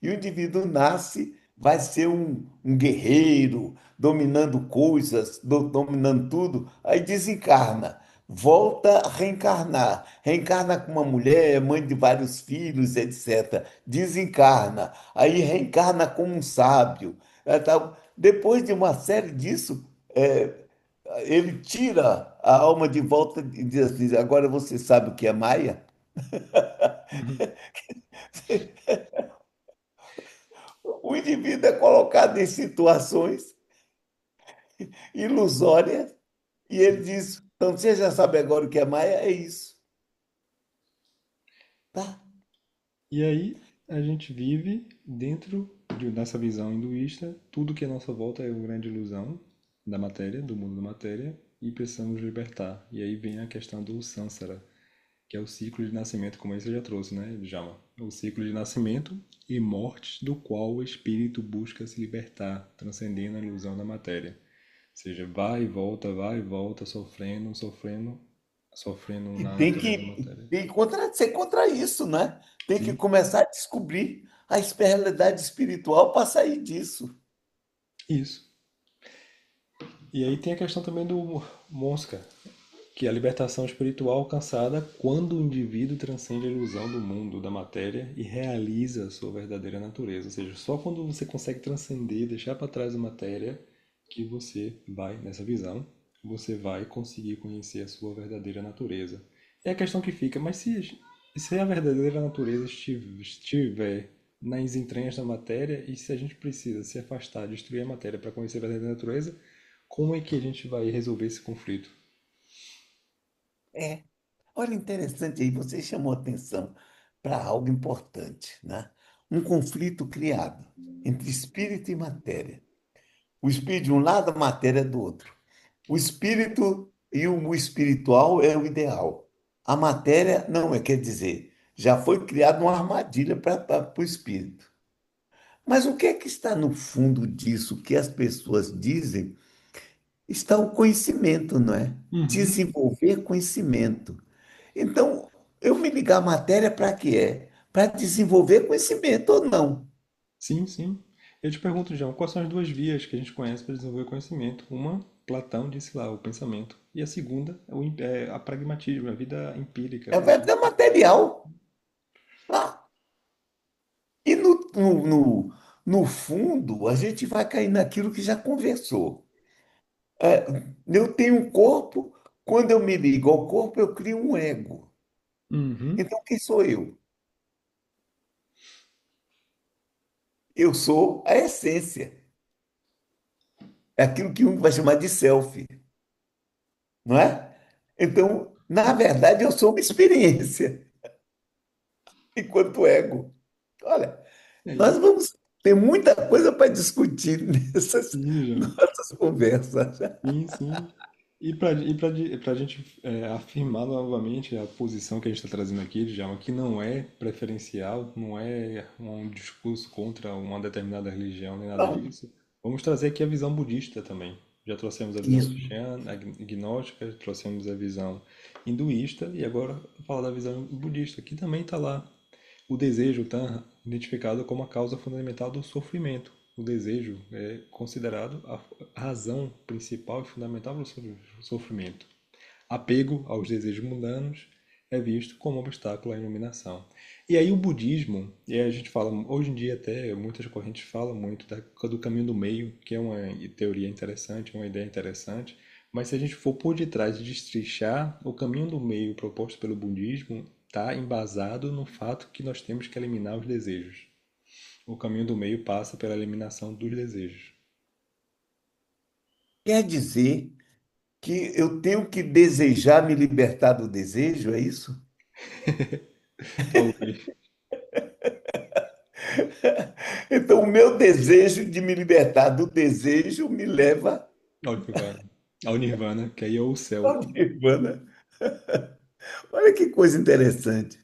E o indivíduo nasce, vai ser um guerreiro, dominando coisas, dominando tudo, aí desencarna, volta a reencarnar, reencarna com uma mulher, mãe de vários filhos, etc. Desencarna, aí reencarna como um sábio. Tal. Depois de uma série disso, é, ele tira a alma de volta e diz assim: agora você sabe o que é Maia? Uhum. O indivíduo é colocado em situações ilusórias e ele diz: então você já sabe agora o que é Maia? É isso. Tá? E aí a gente vive dentro dessa visão hinduísta, tudo que é à nossa volta é uma grande ilusão da matéria, do mundo da matéria. e precisamos libertar. E aí vem a questão do Sansara, que é o ciclo de nascimento, como você já trouxe, né, Djalma? O ciclo de nascimento e morte do qual o espírito busca se libertar, transcendendo a ilusão da matéria. Ou seja, vai e volta, sofrendo, sofrendo, sofrendo E na tem natureza da que, matéria. ser contra isso, né? Tem que Sim, começar a descobrir a realidade espiritual para sair disso. isso. E aí tem a questão também do Mosca, que é a libertação espiritual alcançada quando o indivíduo transcende a ilusão do mundo, da matéria e realiza a sua verdadeira natureza. Ou seja, só quando você consegue transcender, deixar para trás a matéria, que você vai, nessa visão, você vai conseguir conhecer a sua verdadeira natureza. É a questão que fica, mas se a verdadeira natureza estiver nas entranhas da matéria e se a gente precisa se afastar, destruir a matéria para conhecer a verdadeira natureza, como é que a gente vai resolver esse conflito? É. Olha, interessante aí, você chamou atenção para algo importante, né? Um conflito criado entre espírito e matéria. O espírito de um lado, a matéria do outro. O espírito e o espiritual é o ideal. A matéria não é, quer dizer, já foi criada uma armadilha para o espírito. Mas o que é que está no fundo disso que as pessoas dizem? Está o conhecimento, não é? Uhum. Desenvolver conhecimento. Então, eu me ligar à matéria para quê? É? Para desenvolver conhecimento ou não? Sim, sim. Eu te pergunto, João, quais são as duas vias que a gente conhece para desenvolver conhecimento? Uma, Platão disse lá, o pensamento. E a segunda é a pragmatismo, a vida empírica. É verdade material. Ah, e no fundo, a gente vai cair naquilo que já conversou. É, eu tenho um corpo, quando eu me ligo ao corpo, eu crio um ego. Uhum. Então, quem sou eu? Eu sou a essência. É aquilo que um vai chamar de self, não é? Então, na verdade, eu sou uma experiência enquanto ego. Olha, É nós isso. vamos ter muita coisa para discutir nessas Sim, João. nossas conversas. Sim, sim. E para a gente afirmar novamente a posição que a gente está trazendo aqui, Djalma, que não é preferencial, não é um discurso contra uma determinada religião nem nada Não, disso, vamos trazer aqui a visão budista também. Já trouxemos a visão isso. cristiana, gnóstica, trouxemos a visão hinduísta e agora falar da visão budista, que também está lá. O desejo está identificado como a causa fundamental do sofrimento. O desejo é considerado a razão principal e fundamental do sofrimento. Apego aos desejos mundanos é visto como obstáculo à iluminação. E aí o budismo, e aí a gente fala, hoje em dia até muitas correntes falam muito do caminho do meio, que é uma teoria interessante, uma ideia interessante, mas se a gente for por detrás de destrinchar, o caminho do meio proposto pelo budismo está embasado no fato que nós temos que eliminar os desejos. O caminho do meio passa pela eliminação dos desejos. Quer dizer que eu tenho que desejar me libertar do desejo, é isso? Talvez. Então, o meu desejo de me libertar do desejo me leva Ao Nirvana, que aí é o céu. ao nirvana. Olha que coisa interessante.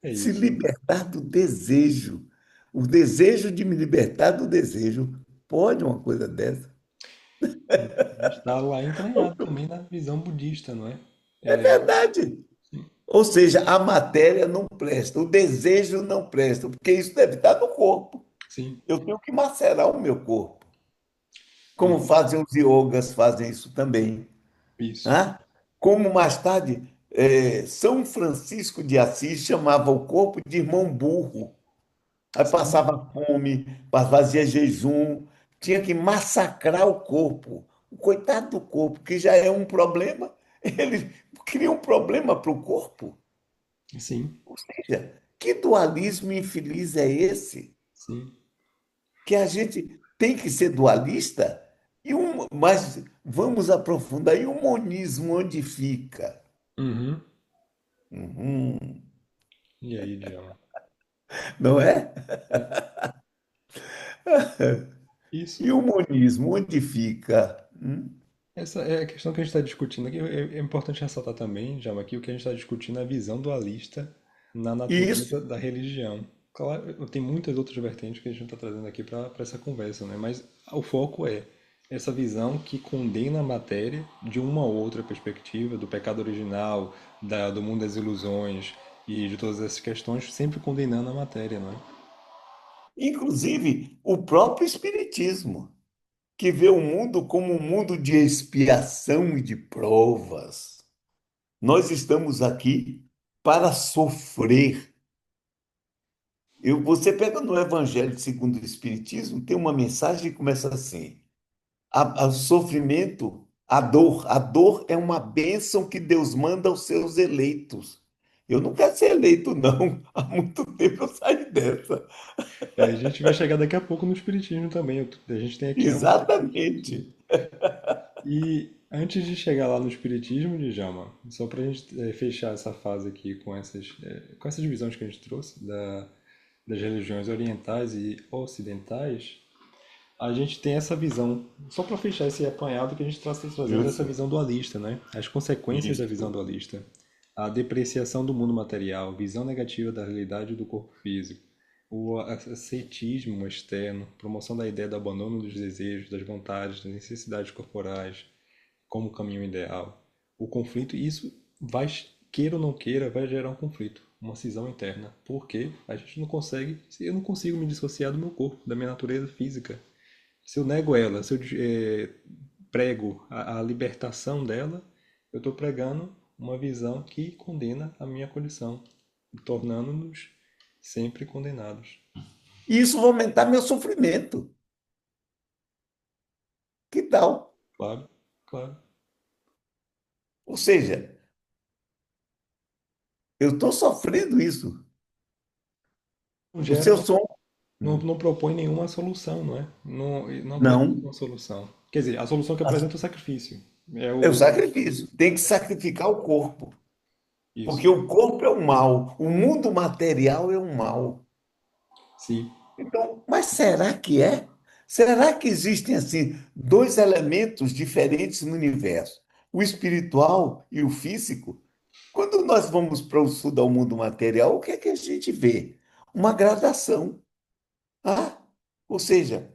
É Se isso. libertar do desejo. O desejo de me libertar do desejo. Pode uma coisa dessa? Está lá entranhado também na visão budista, não é? É verdade. Sim, Ou seja, a matéria não presta, o desejo não presta, porque isso deve estar no corpo. sim, Eu tenho que macerar o meu corpo, como e- fazem os yogas, fazem isso também. isso. Né? Como mais tarde, São Francisco de Assis chamava o corpo de irmão burro. Aí Sim, passava fome, fazia jejum, tinha que massacrar o corpo. O coitado do corpo, que já é um problema, ele cria um problema para o corpo. sim, Ou seja, que dualismo infeliz é esse? sim. Que a gente tem que ser dualista, mas vamos aprofundar. E o monismo onde fica? Uhum. Uhum, E aí, Djalma? não é? É. Isso. E o monismo onde fica? Essa é a questão que a gente está discutindo aqui. É importante ressaltar também, Jama, que o que a gente está discutindo é a visão dualista na Isso, natureza da religião. Claro, tem muitas outras vertentes que a gente está trazendo aqui para essa conversa, né? Mas o foco é essa visão que condena a matéria de uma ou outra perspectiva, do pecado original, do mundo das ilusões e de todas essas questões, sempre condenando a matéria, não é? inclusive o próprio Espiritismo, que vê o mundo como um mundo de expiação e de provas. Nós estamos aqui para sofrer. Você pega no Evangelho segundo o Espiritismo, tem uma mensagem que começa assim: o sofrimento, a dor é uma bênção que Deus manda aos seus eleitos. Eu não quero ser eleito, não. Há muito tempo eu saí dessa. É, a gente vai chegar daqui a pouco no espiritismo também. A gente tem aqui ambos os espiritismos. Exatamente. E antes de chegar lá no espiritismo, Djalma, só para a gente fechar essa fase aqui com essas visões que a gente trouxe das religiões orientais e ocidentais, a gente tem essa visão, só para fechar esse apanhado que a gente está trazendo essa Isso, visão dualista, né? As consequências da visão isso. dualista. A depreciação do mundo material, visão negativa da realidade do corpo físico, o ascetismo externo, promoção da ideia do abandono dos desejos, das vontades, das necessidades corporais, como caminho ideal. O conflito, isso vai, queira ou não queira, vai gerar um conflito, uma cisão interna. Porque a gente não consegue, eu não consigo me dissociar do meu corpo, da minha natureza física. Se eu nego ela, se eu prego a libertação dela, eu estou pregando uma visão que condena a minha condição, tornando-nos sempre condenados. E isso vai aumentar meu sofrimento. Que tal? Claro, claro. Ou seja, eu estou sofrendo isso. Não O gera, seu som. não propõe nenhuma solução, não é? Não apresenta Não. uma solução. Quer dizer, a solução que apresenta é o sacrifício. É É o o. sacrifício. Tem que sacrificar o corpo. Isso. Porque o corpo é o mal. O mundo material é o mal. Sim. Então, mas será que é? Será que existem assim dois elementos diferentes no universo, o espiritual e o físico? Quando nós vamos para o sul do mundo material, o que é que a gente vê? Uma gradação. Ah, ou seja,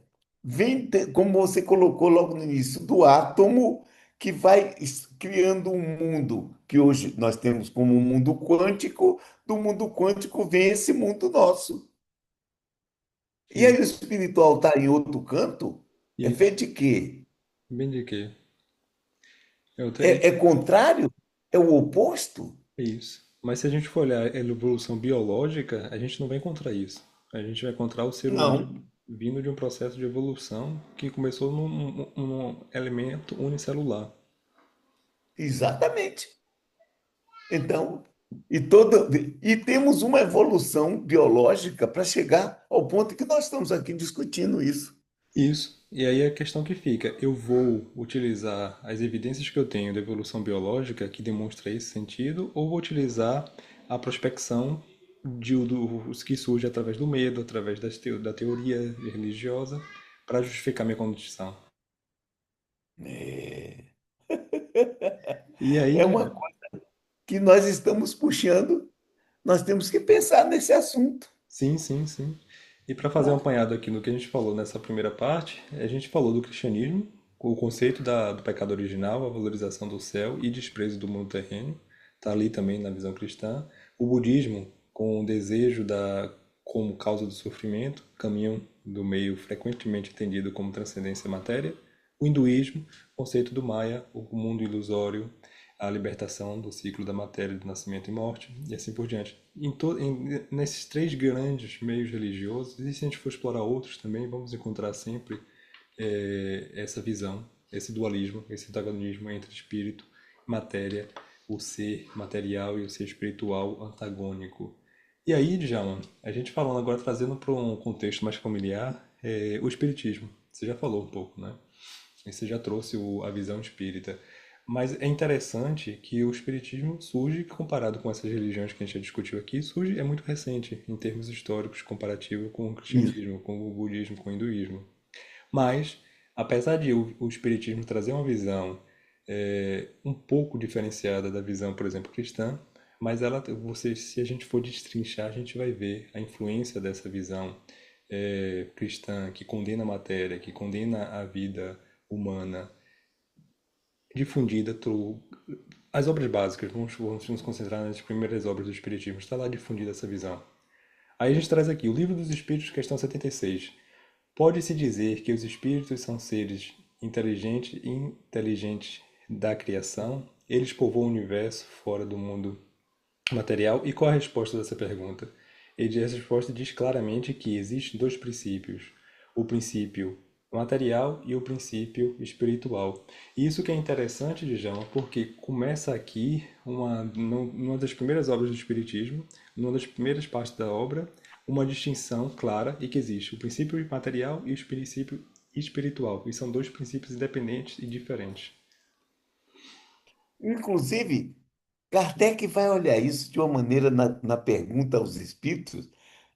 como você colocou logo no início, do átomo que vai criando um mundo que hoje nós temos como um mundo quântico, do mundo quântico vem esse mundo nosso. E aí Sim. o espiritual está em outro canto, é Isso. feito de quê? Bem de quê? É contrário? É o oposto? É isso. Mas se a gente for olhar a evolução biológica, a gente não vai encontrar isso. A gente vai encontrar o ser humano Não, vindo de um processo de evolução que começou num elemento unicelular. exatamente. Então, e temos uma evolução biológica para chegar ao ponto que nós estamos aqui discutindo isso. Isso. E aí a questão que fica, eu vou utilizar as evidências que eu tenho da evolução biológica que demonstra esse sentido, ou vou utilizar a prospecção dos que surge através do medo, através da teoria religiosa, para justificar minha condição. É, E aí, é uma coisa que nós estamos puxando, nós temos que pensar nesse assunto. sim, sim, sim. E para fazer um Tá? apanhado aqui no que a gente falou nessa primeira parte, a gente falou do cristianismo, com o conceito do pecado original, a valorização do céu e desprezo do mundo terreno, está ali também na visão cristã. O budismo, com o desejo como causa do sofrimento, caminho do meio frequentemente entendido como transcendência à matéria. O hinduísmo, conceito do Maya, o mundo ilusório, a libertação do ciclo da matéria de nascimento e morte, e assim por diante. Nesses três grandes meios religiosos, e se a gente for explorar outros também, vamos encontrar sempre essa visão, esse dualismo, esse antagonismo entre espírito, matéria, o ser material e o ser espiritual antagônico. E aí, Djalma, a gente falando agora, trazendo para um contexto mais familiar, o espiritismo. Você já falou um pouco, né? E você já trouxe a visão espírita. Mas é interessante que o espiritismo surge, comparado com essas religiões que a gente já discutiu aqui, surge, é muito recente em termos históricos, comparativo com o Isso. cristianismo, com o budismo, com o hinduísmo. Mas, apesar de o espiritismo trazer uma visão um pouco diferenciada da visão, por exemplo, cristã, mas se a gente for destrinchar, a gente vai ver a influência dessa visão cristã que condena a matéria, que condena a vida humana, difundida por as obras básicas. Vamos nos concentrar nas primeiras obras do Espiritismo. Está lá difundida essa visão. Aí a gente traz aqui o Livro dos Espíritos, questão 76. Pode-se dizer que os espíritos são seres inteligentes da criação? Eles povoam o universo fora do mundo material? E qual a resposta dessa pergunta? A resposta diz claramente que existem dois princípios: o princípio material e o princípio espiritual. E isso que é interessante, Djalma, porque começa aqui numa das primeiras obras do Espiritismo, numa das primeiras partes da obra, uma distinção clara e que existe o princípio material e o princípio espiritual. E são dois princípios independentes e diferentes. Inclusive, Kardec vai olhar isso de uma maneira na pergunta aos espíritos.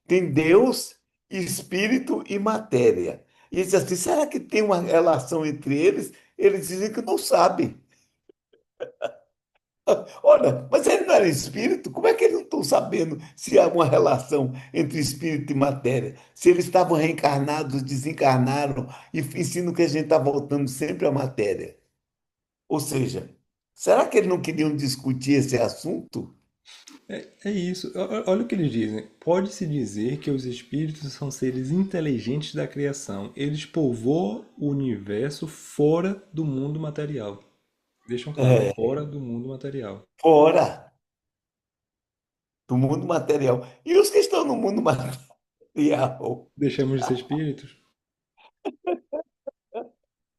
Tem Deus, espírito e matéria. E diz assim, será que tem uma relação entre eles? Eles dizem que não sabem. Olha, mas ele não era espírito? Como é que eles não estão sabendo se há uma relação entre espírito e matéria? Se eles estavam reencarnados, desencarnaram e ensinam que a gente está voltando sempre à matéria. Ou seja, será que eles não queriam discutir esse assunto? É isso. Olha o que eles dizem. Pode-se dizer que os espíritos são seres inteligentes da criação. Eles povoam o universo fora do mundo material. Deixam claro, É, fora do mundo material. fora do mundo material. E os que estão no mundo material, Deixamos de ser espíritos?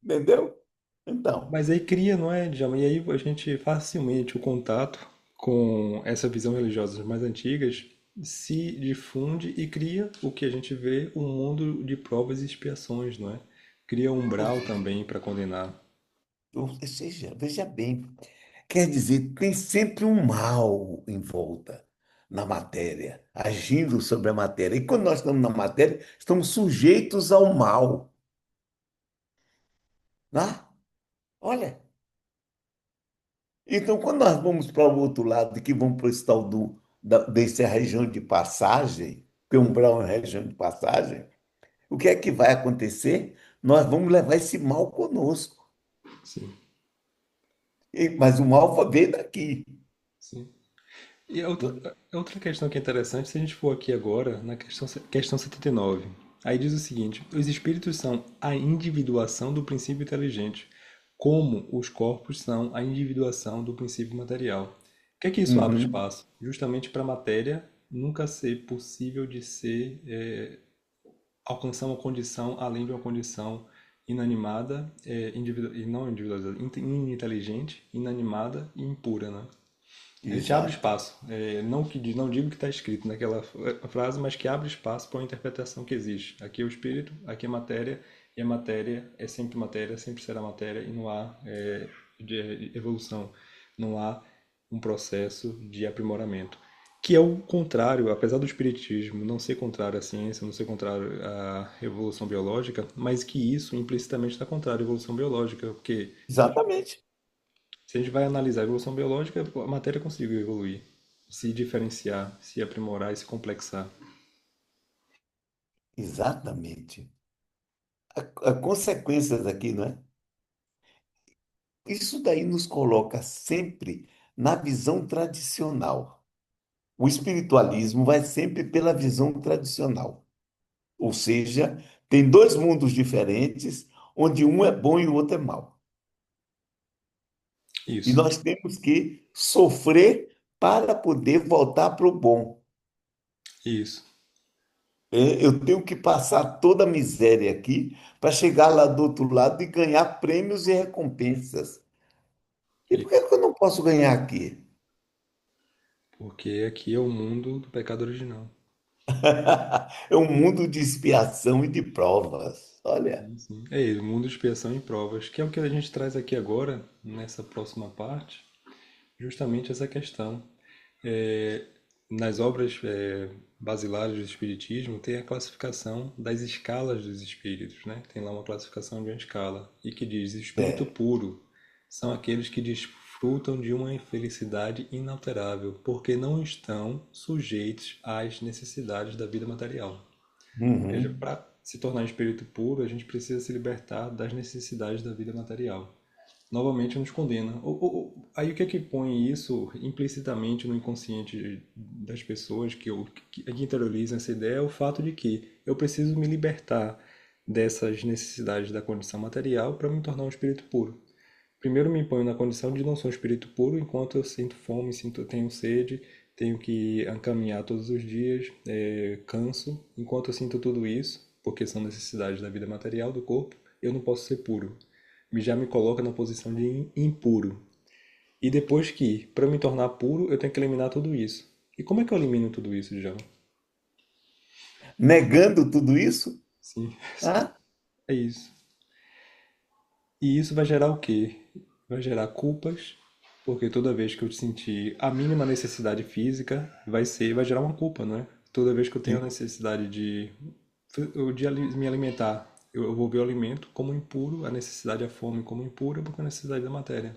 entendeu? Então, Mas aí cria, não é, Djalma? E aí a gente facilmente o contato com essa visão religiosa das mais antigas se difunde e cria o que a gente vê, um mundo de provas e expiações, não é? Cria um umbral também para condenar. ou seja, veja bem, quer dizer, tem sempre um mal em volta na matéria, agindo sobre a matéria. E quando nós estamos na matéria, estamos sujeitos ao mal. Né? Olha, então quando nós vamos para o outro lado, que vamos para esse tal dessa região de passagem, que umbral é uma região de passagem, o que é que vai acontecer? Nós vamos levar esse mal conosco. Sim, Mas o mal veio daqui. sim. E a outra questão que é interessante, se a gente for aqui agora, na questão 79, aí diz o seguinte: os espíritos são a individuação do princípio inteligente, como os corpos são a individuação do princípio material. O que é que isso abre Uhum. espaço? Justamente para a matéria nunca ser possível de ser alcançar uma condição além de uma condição inanimada, e não individualizada, ininteligente, inanimada e impura, né? A gente abre Exato, espaço. Não digo que está escrito naquela frase, mas que abre espaço para uma interpretação que existe. Aqui é o espírito, aqui é matéria, e a matéria, sempre será matéria, e não há de evolução, não há um processo de aprimoramento. Que é o contrário, apesar do espiritismo não ser contrário à ciência, não ser contrário à evolução biológica, mas que isso implicitamente está contrário à evolução biológica, porque exatamente, se a gente vai analisar a evolução biológica, a matéria conseguiu evoluir, se diferenciar, se aprimorar e se complexar. exatamente. A consequência daqui, não é? Isso daí nos coloca sempre na visão tradicional. O espiritualismo vai sempre pela visão tradicional. Ou seja, tem dois mundos diferentes, onde um é bom e o outro é mau. E Isso, nós temos que sofrer para poder voltar para o bom. isso, Eu tenho que passar toda a miséria aqui para chegar lá do outro lado e ganhar prêmios e recompensas. E por que isso. que eu não posso ganhar aqui? Porque aqui é o mundo do pecado original. É um mundo de expiação e de provas. Olha, Sim, sim. É ele, mundo de expiação e provas, que é o que a gente traz aqui agora, nessa próxima parte, justamente essa questão. É, nas obras basilares do Espiritismo, tem a classificação das escalas dos espíritos, né? Tem lá uma classificação de uma escala, e que diz: espírito é, puro São aqueles que desfrutam de uma felicidade inalterável, porque não estão sujeitos às necessidades da vida material. Veja, Uhum. para se tornar espírito puro, a gente precisa se libertar das necessidades da vida material. Novamente nos condena. Aí o que é que põe isso implicitamente no inconsciente das pessoas que interiorizam essa ideia é o fato de que eu preciso me libertar dessas necessidades da condição material para me tornar um espírito puro. Primeiro me ponho na condição de não ser um espírito puro enquanto eu sinto fome, tenho sede, tenho que caminhar todos os dias, canso. Enquanto eu sinto tudo isso, porque são necessidades da vida material do corpo, eu não posso ser puro. Já me coloca na posição de impuro. E depois que, para me tornar puro, eu tenho que eliminar tudo isso. E como é que eu elimino tudo isso, Djalma? Negando tudo isso? Sim, Ah, é isso. E isso vai gerar o quê? Vai gerar culpas, porque toda vez que eu sentir a mínima necessidade física, vai gerar uma culpa, não é? Toda vez que eu tenho a sim. necessidade me alimentar, eu vou ver o alimento como impuro, a necessidade, a fome como impura, porque é a necessidade da matéria.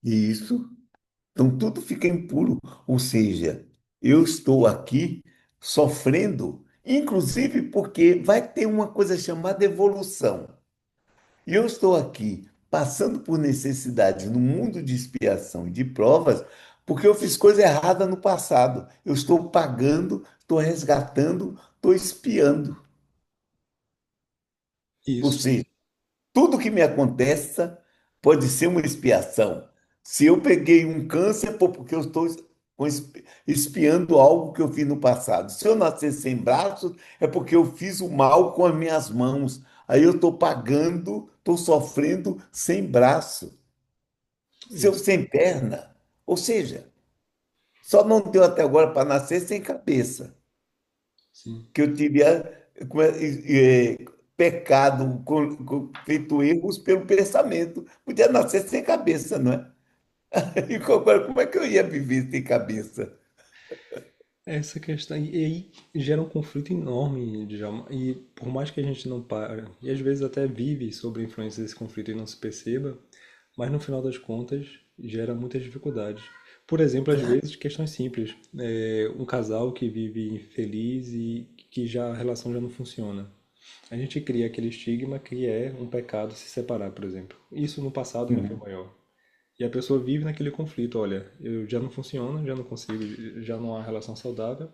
Isso. Então tudo fica impuro. Ou seja, eu estou aqui sofrendo, inclusive porque vai ter uma coisa chamada evolução. E eu estou aqui passando por necessidade no mundo de expiação e de provas, porque eu fiz coisa errada no passado. Eu estou pagando, estou resgatando, estou expiando. Ou Isso, seja, tudo que me aconteça pode ser uma expiação. Se eu peguei um câncer, foi porque eu estou expiando algo que eu fiz no passado. Se eu nascer sem braços, é porque eu fiz o mal com as minhas mãos. Aí eu estou pagando, estou sofrendo sem braço. Se eu isso, sem perna, ou seja, só não deu até agora para nascer sem cabeça, sim. que eu teria pecado, feito erros pelo pensamento. Podia nascer sem cabeça, não é? E agora, como é que eu ia viver sem cabeça? Essa questão, e aí gera um conflito enorme, Djalma, e por mais que a gente não para, e às vezes até vive sob a influência desse conflito e não se perceba, mas no final das contas gera muitas dificuldades. Por exemplo, às Claro. vezes questões simples, um casal que vive infeliz e que já a relação já não funciona. A gente cria aquele estigma que é um pecado se separar, por exemplo. Isso no passado já foi Uhum. maior. E a pessoa vive naquele conflito, olha, eu já não funciona, já não consigo, já não há relação saudável,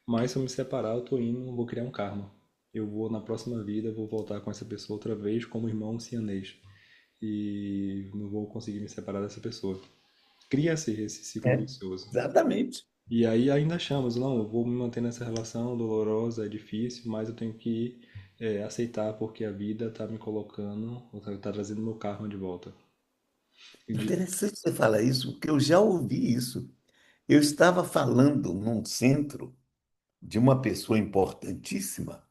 mas se eu me separar, eu tô indo, vou criar um karma. Eu vou na próxima vida, vou voltar com essa pessoa outra vez como irmão siamês e não vou conseguir me separar dessa pessoa. Cria-se esse ciclo É, vicioso. exatamente. E aí ainda achamos, não, eu vou me manter nessa relação dolorosa, é difícil, mas eu tenho que aceitar porque a vida está me colocando, está trazendo meu karma de volta. Interessante você falar isso, porque eu já ouvi isso. Eu estava falando num centro de uma pessoa importantíssima,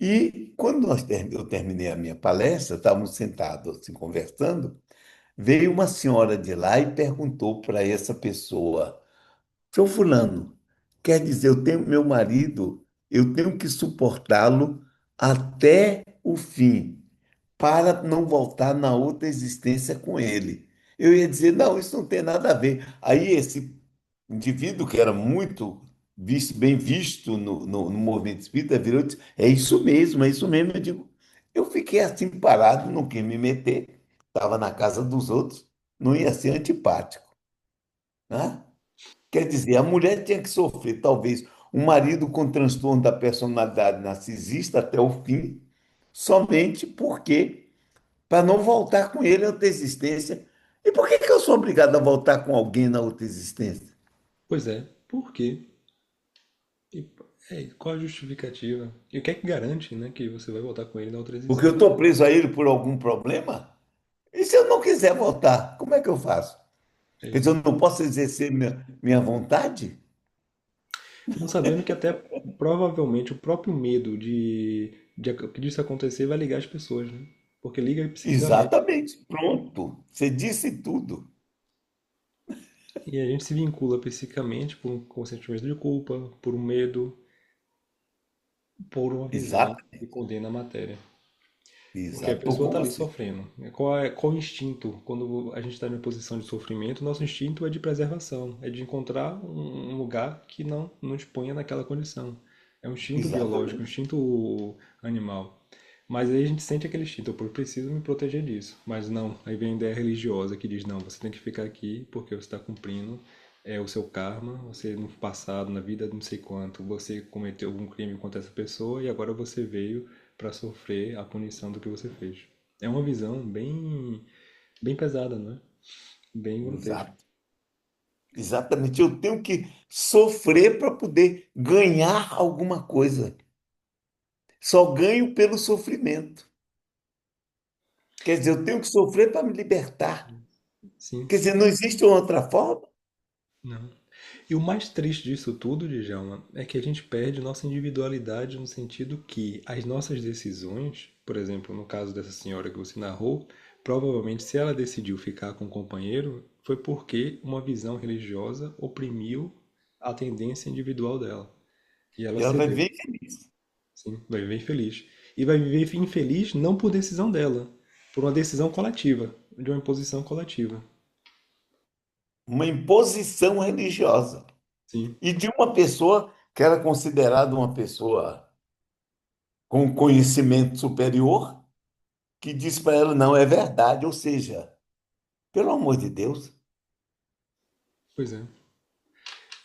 e quando eu terminei a minha palestra, estávamos sentados assim conversando, veio uma senhora de lá e perguntou para essa pessoa: Seu fulano, quer dizer, eu tenho meu marido, eu tenho que suportá-lo até o fim, para não voltar na outra existência com ele. Eu ia dizer, não, isso não tem nada a ver. Aí esse indivíduo que era muito bem visto no movimento espírita virou e disse, é isso mesmo, é isso mesmo. Eu digo, eu fiquei assim parado, não quis me meter, estava na casa dos outros, não ia ser antipático, né? Quer dizer, a mulher tinha que sofrer, talvez, um marido com transtorno da personalidade narcisista até o fim, somente porque, para não voltar com ele em outra existência. E por que que eu sou obrigado a voltar com alguém na outra existência? Pois é, por quê? E, qual a justificativa? E o que é que garante, né, que você vai voltar com ele na outra Porque eu existência? estou preso a ele por algum problema? E se eu não quiser voltar, como é que eu faço? É Quer dizer, eu isso. não posso exercer minha vontade? Não sabendo que até provavelmente o próprio medo disso acontecer vai ligar as pessoas, né? Porque liga psiquicamente. Exatamente, pronto. Você disse tudo. E a gente se vincula psiquicamente com um sentimento de culpa, por um medo, por uma visão Exato. que condena a matéria. Porque a exato. pessoa está Como ali você, sofrendo. Qual o instinto? Quando a gente está em uma posição de sofrimento, nosso instinto é de preservação, é de encontrar um lugar que não nos ponha naquela condição. É um instinto biológico, um exatamente. instinto animal. Mas aí a gente sente aquele instinto, eu preciso me proteger disso. Mas não, aí vem a ideia religiosa que diz, não, você tem que ficar aqui porque você está cumprindo o seu karma, você no passado, na vida não sei quanto, você cometeu algum crime contra essa pessoa e agora você veio para sofrer a punição do que você fez. É uma visão bem pesada, não é? Bem grotesca. Exato. Exatamente. Eu tenho que sofrer para poder ganhar alguma coisa. Só ganho pelo sofrimento. Quer dizer, eu tenho que sofrer para me libertar. Sim, Quer dizer, não existe outra forma? não. E o mais triste disso tudo, Djalma, é que a gente perde nossa individualidade no sentido que as nossas decisões, por exemplo, no caso dessa senhora que você narrou, provavelmente se ela decidiu ficar com o companheiro, foi porque uma visão religiosa oprimiu a tendência individual dela. E ela E ela vai cedeu. ver infeliz. Sim, vai viver infeliz. E vai viver infeliz não por decisão dela, por uma decisão coletiva, de uma imposição coletiva. Uma imposição religiosa. Sim, E de uma pessoa que era considerada uma pessoa com conhecimento superior, que diz para ela, não, é verdade. Ou seja, pelo amor de Deus, pois é.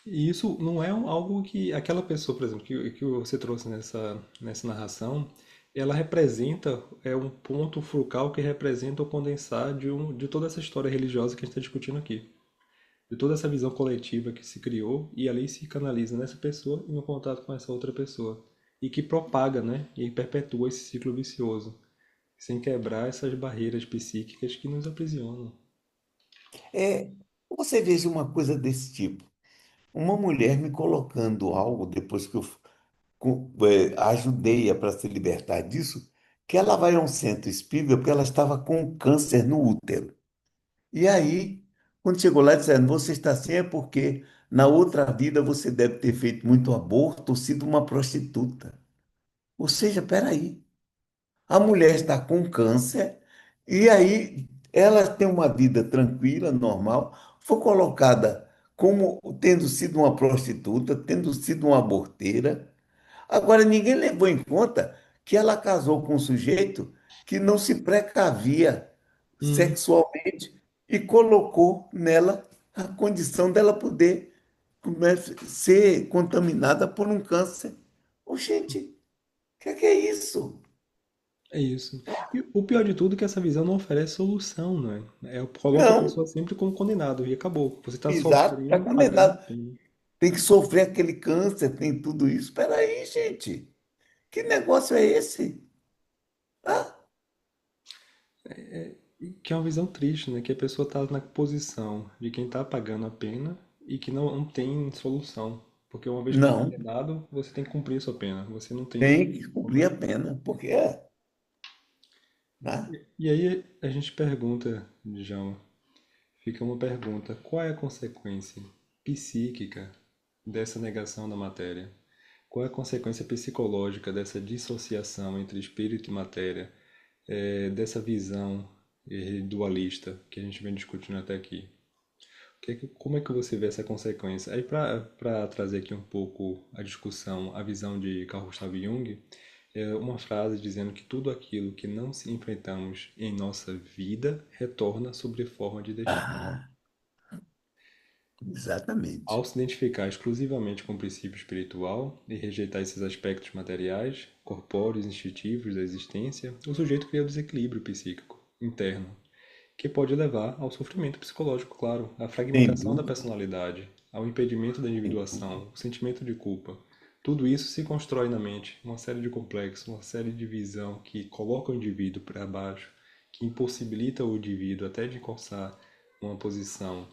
E isso não é algo que aquela pessoa, por exemplo, que você trouxe nessa narração, ela representa um ponto focal que representa o condensar de toda essa história religiosa que a gente está discutindo aqui. De toda essa visão coletiva que se criou e ali se canaliza nessa pessoa e no contato com essa outra pessoa. E que propaga, né? E perpetua esse ciclo vicioso, sem quebrar essas barreiras psíquicas que nos aprisionam. é, você veja uma coisa desse tipo. Uma mulher me colocando algo depois que eu ajudei-a para se libertar disso, que ela vai a um centro espírita porque ela estava com câncer no útero. E aí, quando chegou lá, disseram, você está assim é porque na outra vida você deve ter feito muito aborto ou sido uma prostituta. Ou seja, peraí, a mulher está com câncer e aí ela tem uma vida tranquila, normal, foi colocada como tendo sido uma prostituta, tendo sido uma aborteira. Agora, ninguém levou em conta que ela casou com um sujeito que não se precavia Hum, sexualmente e colocou nela a condição dela poder ser contaminada por um câncer. Ô, gente, o que é isso? é isso. E o pior de tudo é que essa visão não oferece solução, não é? Coloca a Não, pessoa sempre como condenado e acabou. Você está exato, está sofrendo, pagando a condenado. pena. Tem que sofrer aquele câncer, tem tudo isso. Espera aí, gente. Que negócio é esse? Ah, E que é uma visão triste, né? Que a pessoa está na posição de quem está pagando a pena e que não tem solução. Porque uma vez que não, condenado, você tem que cumprir sua pena. Você não tem tem que solução cumprir para a aquilo. pena, porque é, né? E aí a gente pergunta, Djalma, fica uma pergunta: qual é a consequência psíquica dessa negação da matéria? Qual é a consequência psicológica dessa dissociação entre espírito e matéria, dessa visão dualista que a gente vem discutindo até aqui? Como é que você vê essa consequência? Aí, para trazer aqui um pouco a discussão, a visão de Carl Gustav Jung, é uma frase dizendo que tudo aquilo que não se enfrentamos em nossa vida retorna sob forma de destino. Ah, exatamente. Ao se identificar exclusivamente com o princípio espiritual e rejeitar esses aspectos materiais, corpóreos, instintivos da existência, o sujeito cria o desequilíbrio psíquico interno, que pode levar ao sofrimento psicológico, claro, à Sem fragmentação da dúvida, personalidade, ao impedimento da sem dúvida. individuação, o sentimento de culpa. Tudo isso se constrói na mente, uma série de complexos, uma série de visão que coloca o indivíduo para baixo, que impossibilita o indivíduo até de alcançar uma posição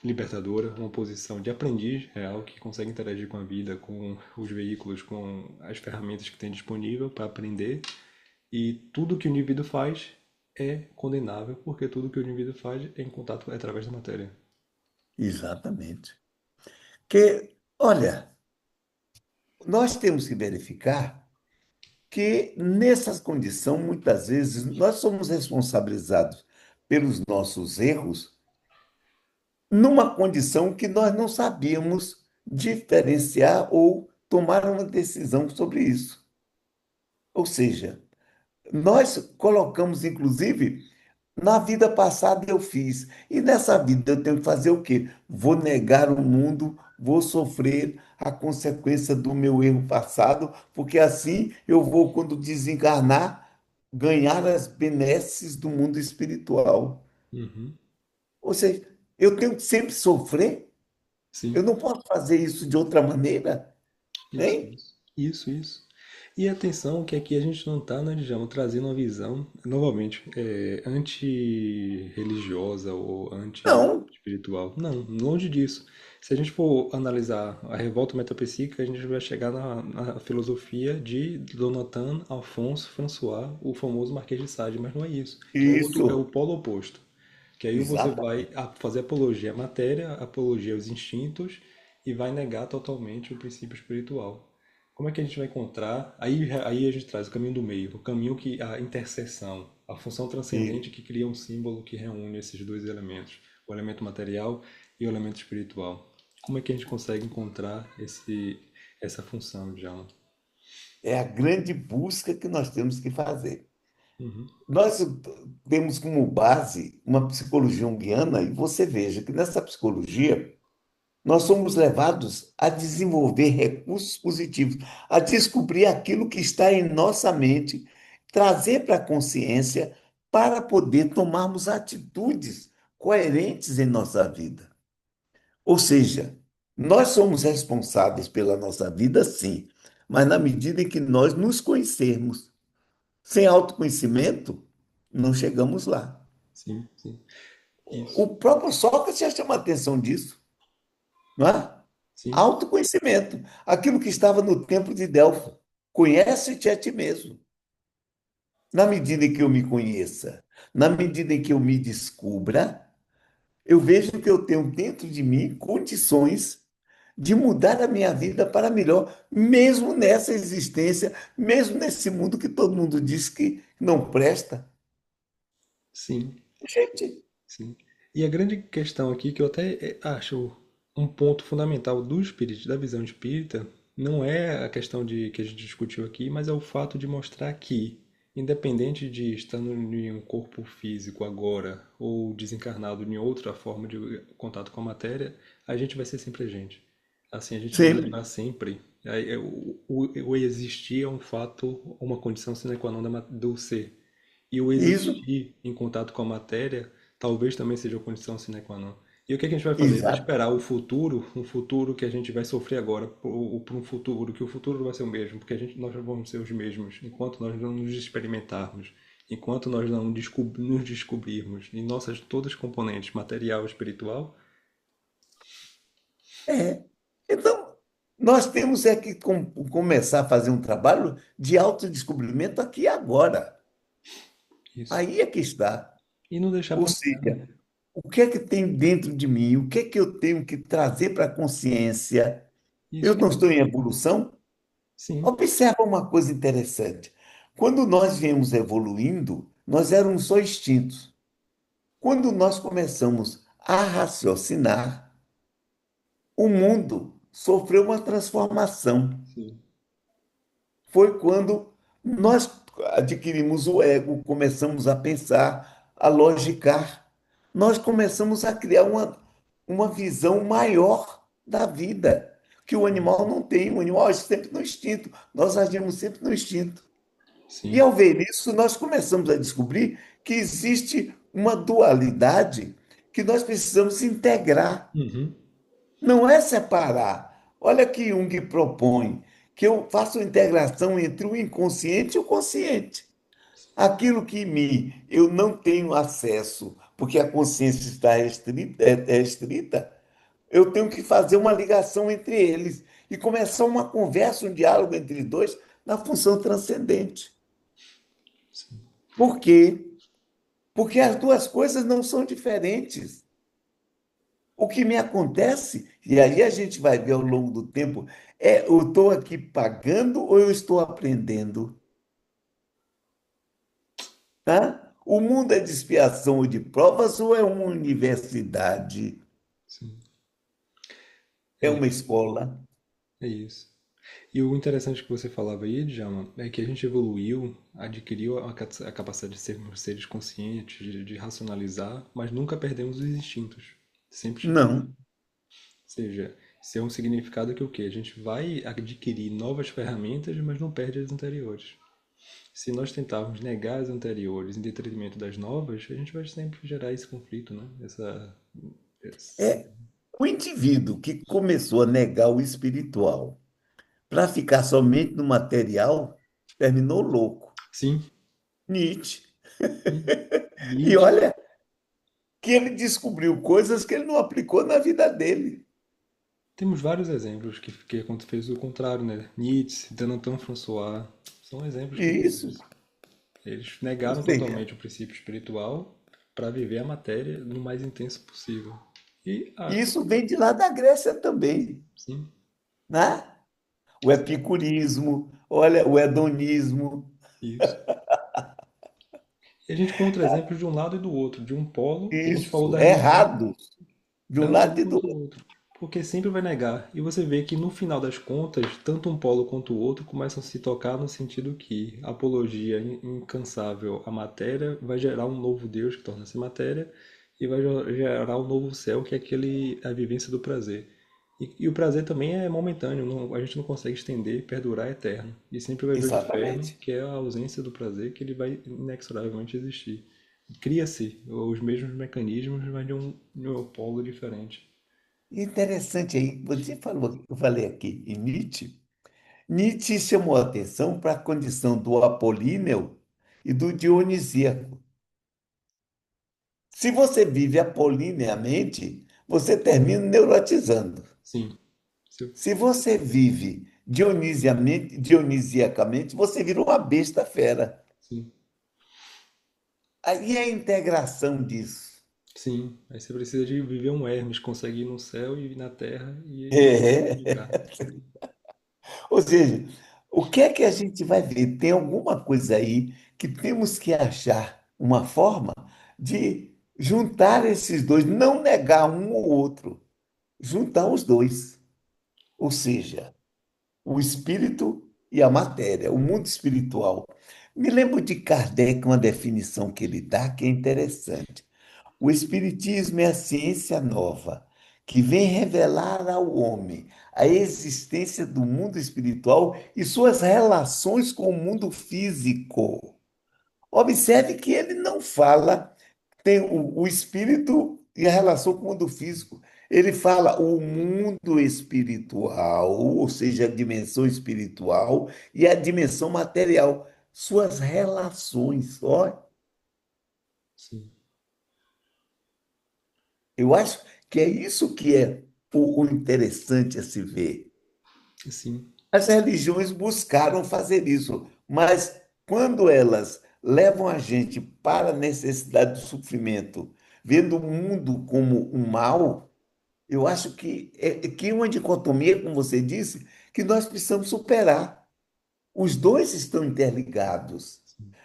libertadora, uma posição de aprendiz real que consegue interagir com a vida, com os veículos, com as ferramentas que tem disponível para aprender. E tudo que o indivíduo faz é condenável, porque tudo que o indivíduo faz é em contato é através da matéria. Exatamente. Que, olha, nós temos que verificar que nessas condições, muitas vezes, nós somos responsabilizados pelos nossos erros numa condição que nós não sabíamos diferenciar ou tomar uma decisão sobre isso. Ou seja, nós colocamos, inclusive, na vida passada eu fiz, e nessa vida eu tenho que fazer o quê? Vou negar o mundo, vou sofrer a consequência do meu erro passado, porque assim eu vou, quando desencarnar, ganhar as benesses do mundo espiritual. Uhum. Ou seja, eu tenho que sempre sofrer, eu Sim, não posso fazer isso de outra maneira, isso, hein? isso. Isso, isso. E atenção que aqui a gente não está, né, Djalma, trazendo uma visão, novamente, anti-religiosa ou Não, anti-espiritual. Não, longe disso. Se a gente for analisar a revolta metapsíquica, a gente vai chegar na filosofia de Donatan Alphonse François, o famoso Marquês de Sade, mas não é isso, que é o isso, polo oposto. Que aí você vai exatamente. fazer apologia à matéria, apologia aos instintos e vai negar totalmente o princípio espiritual. Como é que a gente vai encontrar? Aí a gente traz o caminho do meio, o caminho que a interseção, a função E transcendente que cria um símbolo que reúne esses dois elementos, o elemento material e o elemento espiritual. Como é que a gente consegue encontrar essa função, Djalma? é a grande busca que nós temos que fazer. Uhum. Nós temos como base uma psicologia junguiana, e você veja que nessa psicologia nós somos levados a desenvolver recursos positivos, a descobrir aquilo que está em nossa mente, trazer para a consciência para poder tomarmos atitudes coerentes em nossa vida. Ou seja, nós somos responsáveis pela nossa vida, sim, mas na medida em que nós nos conhecermos. Sem autoconhecimento, não chegamos lá. Sim, sim. Isso. O próprio Sócrates já chama a atenção disso, não é? Sim, Autoconhecimento, aquilo que estava no templo de Delfos. Conhece-te a ti mesmo. Na medida em que eu me conheça, na medida em que eu me descubra, eu vejo que eu tenho dentro de mim condições de mudar a minha vida para melhor, mesmo nessa existência, mesmo nesse mundo que todo mundo diz que não presta. sim. Gente, Sim. E a grande questão aqui, que eu até acho um ponto fundamental do espírito, da visão espírita, não é a questão de que a gente discutiu aqui, mas é o fato de mostrar que, independente de estar em um corpo físico agora ou desencarnado em outra forma de contato com a matéria, a gente vai ser sempre a gente. Assim, a gente vai sempre. lembrar sempre. O existir é um fato, uma condição sine qua non do ser. E o Isso, existir em contato com a matéria talvez também seja a condição sine qua non. E o que é que a gente vai fazer? Vai exato. esperar o futuro, um futuro que a gente vai sofrer agora, ou para um futuro, que o futuro não vai ser o mesmo, porque nós não vamos ser os mesmos, enquanto nós não nos experimentarmos, enquanto nós não nos descobrirmos em nossas todas as componentes, material e espiritual. É. Então, nós temos é que começar a fazer um trabalho de autodescobrimento aqui e agora. Isso. Aí é que está. E não deixar Ou para amanhã, né? seja, o que é que tem dentro de mim? O que é que eu tenho que trazer para a consciência? Eu Isso. não estou em evolução? Sim, Observa uma coisa interessante. Quando nós viemos evoluindo, nós éramos só instintos. Quando nós começamos a raciocinar, o mundo sofreu uma transformação. sim, Foi quando nós adquirimos o ego, começamos a pensar, a logicar. Nós começamos a criar uma visão maior da vida, que o animal não tem. O animal age sempre no instinto, nós agimos sempre no instinto. E sim. ao ver isso, nós começamos a descobrir que existe uma dualidade que nós precisamos integrar. Uhum. Não é separar. Olha que Jung propõe que eu faça uma integração entre o inconsciente e o consciente. Aquilo que em mim eu não tenho acesso, porque a consciência está restrita, é restrita, eu tenho que fazer uma ligação entre eles e começar uma conversa, um diálogo entre dois na função transcendente. Por quê? Porque as duas coisas não são diferentes. O que me acontece, e aí a gente vai ver ao longo do tempo, é eu estou aqui pagando ou eu estou aprendendo? tá? O mundo é de expiação ou de provas ou é uma universidade? Sim, É é, uma escola? é isso. E o interessante que você falava aí, Djalma, é que a gente evoluiu, adquiriu a capacidade de sermos seres conscientes, de racionalizar, mas nunca perdemos os instintos. Sempre tivemos. Não. Ou seja, isso é um significado que o quê? A gente vai adquirir novas ferramentas, mas não perde as anteriores. Se nós tentarmos negar as anteriores em detrimento das novas, a gente vai sempre gerar esse conflito, né? Esse- É o indivíduo que começou a negar o espiritual para ficar somente no material, terminou louco. Sim, Nietzsche. sim. E Nietzsche. olha que ele descobriu coisas que ele não aplicou na vida dele. Temos vários exemplos que fez o contrário, né? Nietzsche, Danton François, são exemplos que fez Isso. isso. Eles Ou negaram seja, totalmente o princípio espiritual para viver a matéria no mais intenso possível. E, isso vem de lá da Grécia também, sim, né? O epicurismo, olha, o hedonismo. isso. E a gente encontra exemplos de um lado e do outro, de um polo, que a gente falou Isso, da religião, errados, de um tanto lado um e do quanto o outro. outro. Porque sempre vai negar. E você vê que no final das contas, tanto um polo quanto o outro começam a se tocar no sentido que a apologia incansável à matéria vai gerar um novo Deus que torna-se matéria e vai gerar um novo céu que é a vivência do prazer. E o prazer também é momentâneo, a gente não consegue estender, perdurar eterno. E sempre vai haver o inferno, Exatamente. que é a ausência do prazer, que ele vai inexoravelmente existir. Cria-se os mesmos mecanismos, mas de um polo diferente. Interessante aí, você falou, eu falei aqui em Nietzsche. Nietzsche chamou a atenção para a condição do apolíneo e do dionisíaco. Se você vive apolineamente, você termina neurotizando. Sim, sim, Se você vive dionisiacamente, você vira uma besta fera. sim. Aí é a integração disso. Sim. Aí você precisa de viver um Hermes, consegue ir no céu e na terra e É. ligar. Ou seja, o que é que a gente vai ver? Tem alguma coisa aí que temos que achar uma forma de juntar esses dois, não negar um ou outro, juntar os dois. Ou seja, o espírito e a matéria, o mundo espiritual. Me lembro de Kardec, uma definição que ele dá que é interessante. O espiritismo é a ciência nova que vem revelar ao homem a existência do mundo espiritual e suas relações com o mundo físico. Observe que ele não fala, tem o espírito e a relação com o mundo físico. Ele fala o mundo espiritual, ou seja, a dimensão espiritual e a dimensão material, suas relações. Ó, Sim, eu acho que é isso que é o interessante a se ver. sim, As religiões buscaram fazer isso, mas quando elas levam a gente para a necessidade do sofrimento, vendo o mundo como um mal, eu acho que é uma dicotomia, como você disse, que nós precisamos superar. Os dois estão interligados.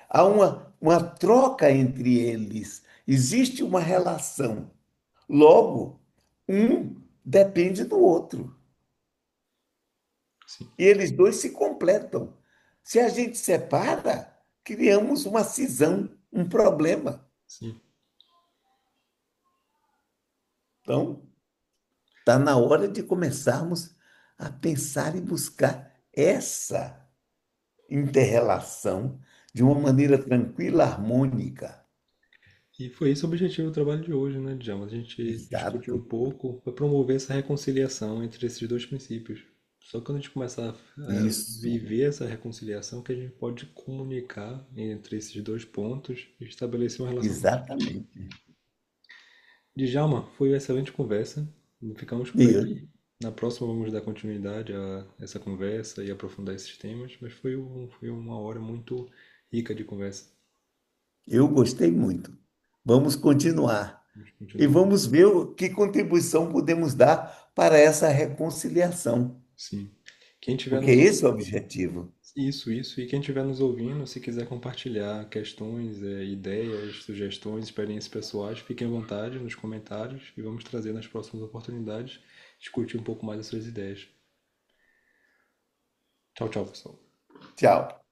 Há uma troca entre eles. Existe uma relação. Logo, um depende do outro. sim, E eles dois se completam. Se a gente separa, criamos uma cisão, um problema. sim. Então, está na hora de começarmos a pensar e buscar essa interrelação de uma maneira tranquila, harmônica. E foi esse o objetivo do trabalho de hoje, né, Djalma? A gente discutiu um Exato. pouco para promover essa reconciliação entre esses dois princípios. Só quando a gente começar a Isso, viver essa reconciliação que a gente pode comunicar entre esses dois pontos e estabelecer uma relação. exatamente. Djalma, foi uma excelente conversa. Ficamos por Eu, aqui. Na próxima vamos dar continuidade a essa conversa e aprofundar esses temas, mas foi uma hora muito rica de conversa. eu gostei muito. Vamos continuar. Vamos E continuar. vamos ver que contribuição podemos dar para essa reconciliação. Sim. Quem tiver Porque nos esse é o ouvindo, objetivo. Isso. E quem estiver nos ouvindo, se quiser compartilhar questões, ideias, sugestões, experiências pessoais, fiquem à vontade nos comentários e vamos trazer nas próximas oportunidades discutir um pouco mais as suas ideias. Tchau, tchau, pessoal. Tchau.